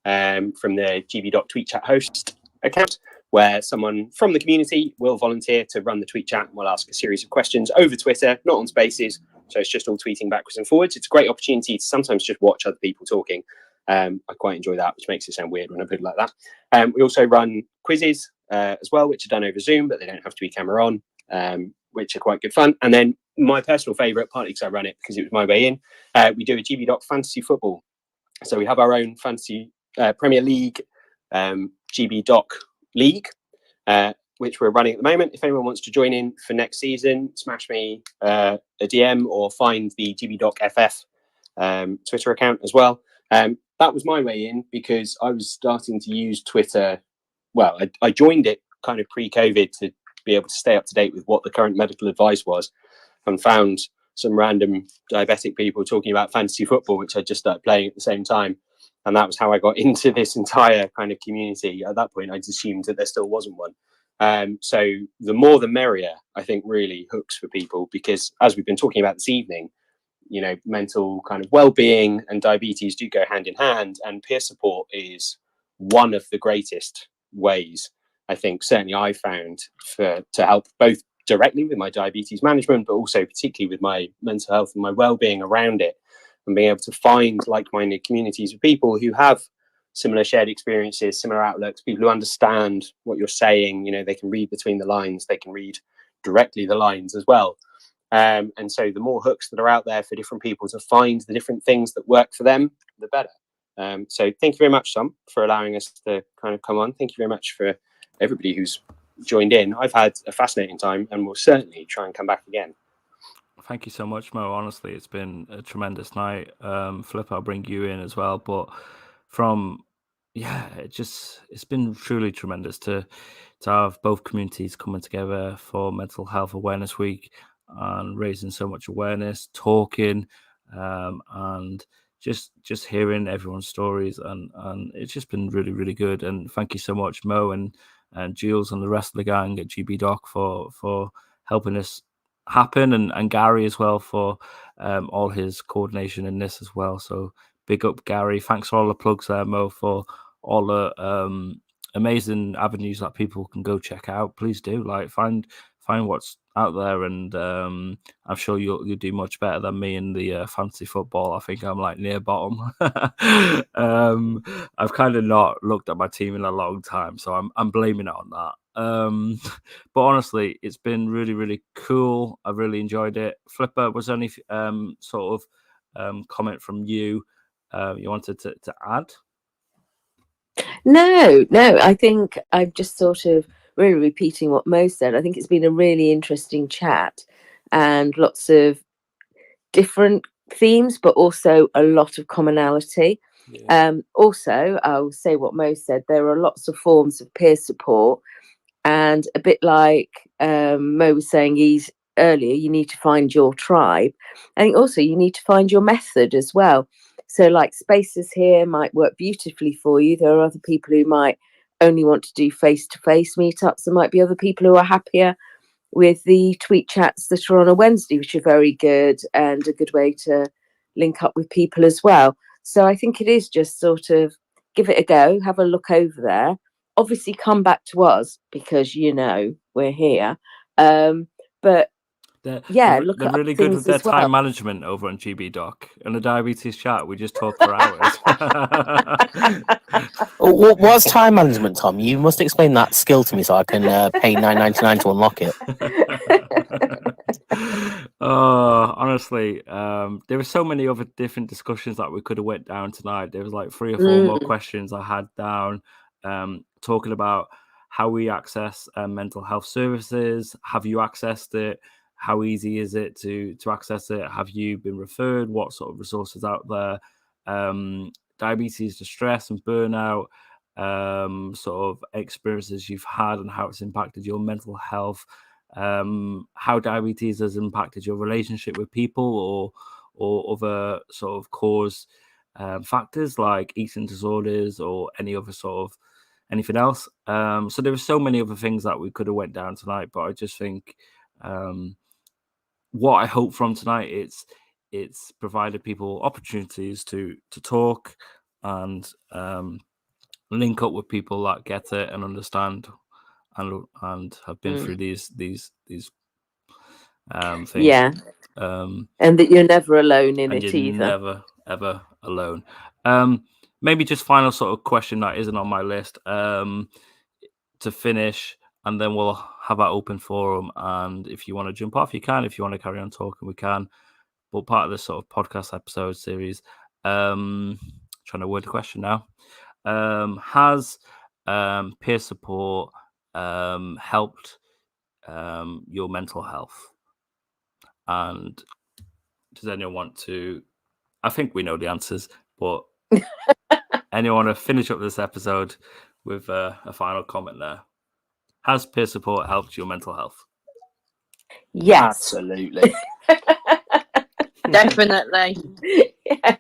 from the GBDoc tweet chat host account, where someone from the community will volunteer to run the tweet chat and will ask a series of questions over Twitter, not on Spaces. So it's just all tweeting backwards and forwards. It's a great opportunity to sometimes just watch other people talking. I quite enjoy that, which makes it sound weird when I put it like that. We also run quizzes as well, which are done over Zoom, but they don't have to be camera on, which are quite good fun. And then my personal favourite, partly because I run it because it was my way in, we do a GBDoc fantasy football. So we have our own fantasy Premier League GBDoc League, which we're running at the moment. If anyone wants to join in for next season, smash me a DM or find the GBDoc FF Twitter account as well. That was my way in because I was starting to use Twitter. Well, I joined it kind of pre-COVID to be able to stay up to date with what the current medical advice was, and found some random diabetic people talking about fantasy football, which I just started playing at the same time. And that was how I got into this entire kind of community. At that point, I just assumed that there still wasn't one. So the more the merrier, I think, really hooks for people, because as we've been talking about this evening, you know, mental kind of well-being and diabetes do go hand in hand, and peer support is one of the greatest ways, I think, certainly I found, to help both directly with my diabetes management, but also particularly with my mental health and my well-being around it, and being able to find like-minded communities of people who have similar shared experiences, similar outlooks, people who understand what you're saying. You know, they can read between the lines, they can read directly the lines as well. And so the more hooks that are out there for different people to find the different things that work for them, the better. So thank you very much, Sam, for allowing us to kind of come on. Thank you very much for everybody who's joined in. I've had a fascinating time and will certainly try and come back again. Thank you so much, Mo. Honestly, it's been a tremendous night. Flip, I'll bring you in as well. But it's been truly tremendous to have both communities coming together for Mental Health Awareness Week and raising so much awareness, talking, and just hearing everyone's stories, and it's just been really, really good. And thank you so much, Mo and Jules and the rest of the gang at GBDoc for helping us happen, and Gary as well for all his coordination in this as well. So big up, Gary. Thanks for all the plugs there, Mo, for all the amazing avenues that people can go check out. Please do find what's out there, and I'm sure you'll do much better than me in the fantasy football. I think I'm like near bottom. I've kind of not looked at my team in a long time, so I'm blaming it on that. But honestly, it's been really, really cool. I've really enjoyed it. Flipper, was there any sort of comment from you you wanted to add? No, I think I'm just sort of really repeating what Mo said. I think it's been a really interesting chat and lots of different themes, but also a lot of commonality. Also, I'll say what Mo said, there are lots of forms of peer support, and a bit like Mo was saying earlier, you need to find your tribe, and also you need to find your method as well. So like spaces here might work beautifully for you. There are other people who might only want to do face-to-face meetups. There might be other people who are happier with the tweet chats that are on a Wednesday, which are very good and a good way to link up with people as well. So I think it is just sort of give it a go, have a look over there. Obviously come back to us because, we're here. But They're look at really good with their time management over on GBDoc. And the diabetes chat, we just talk for hours. What's time management, Tom? You must explain that skill to me so I can pay $9.99 to unlock it. Oh, honestly, there were so many other different discussions that we could have went down tonight. There was like 3 or 4 more questions I had down, talking about how we access mental health services. Have you accessed it? How easy is it to access it? Have you been referred? What sort of resources out there? Diabetes distress and burnout, sort of experiences you've had and how it's impacted your mental health. How diabetes has impacted your relationship with people or other sort of cause factors like eating disorders or any other sort of anything else. So there were so many other things that we could have went down tonight, but I just think what I hope from tonight, it's provided people opportunities to talk and link up with people that get it and understand and have been through these things. Yeah. And that you're never alone in and it you're either. never ever alone. Maybe just final sort of question that isn't on my list to finish, and then we'll have our open forum. And if you want to jump off, you can. If you want to carry on talking, we can. But part of this sort of podcast episode series, trying to word the question now, has peer support helped your mental health? And does anyone want to? I think we know the answers, but anyone want to finish up this episode with a final comment there? Has peer support helped your mental health? Yes. Absolutely. Definitely. Yeah.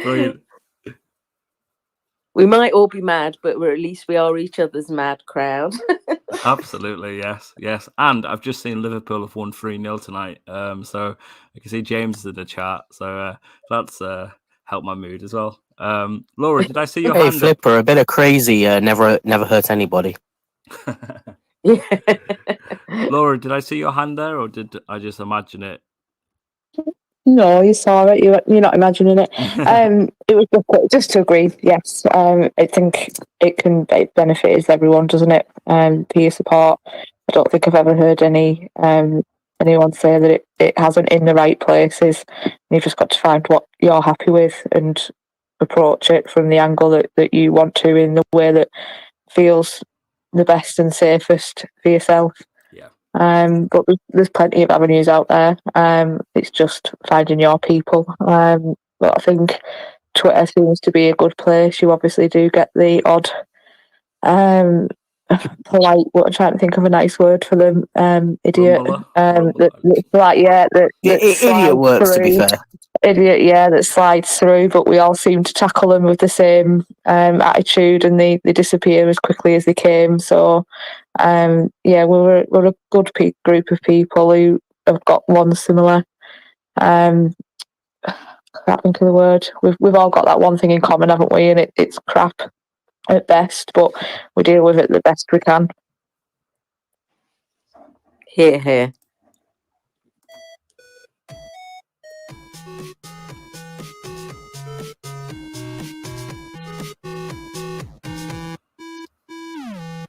Brilliant. We might all be mad, but at least we are each other's mad crowd. Absolutely, yes. And I've just seen Liverpool have won 3-0 tonight. So I can see James in the chat. So that's helped my mood as well. Laura, did I see your hand Flipper, a bit of crazy never hurt anybody. Laura, did I see your hand there, or did I just imagine it? No, you saw it. You're not imagining it. It was just to agree. Yes, I think it benefits everyone, doesn't it? Peer support. I don't think I've ever heard anyone say that it hasn't in the right places. You've just got to find what you're happy with and approach it from the angle that you want to, in the way that feels the best and safest for yourself. Yeah. But there's plenty of avenues out there. It's just finding your people. But I think Twitter seems to be a good place. You obviously do get the odd polite, what I'm trying to think of a nice word for them, idiot. Idiot works, to be fair. Idiot, yeah, that slides through, but we all seem to tackle them with the same attitude, and they disappear as quickly as they came. So, we're a good group of people who have got one similar. I can't think of the word. We've all got that one thing in common, haven't we? And it's crap at best, but we deal with it the best we can. Here.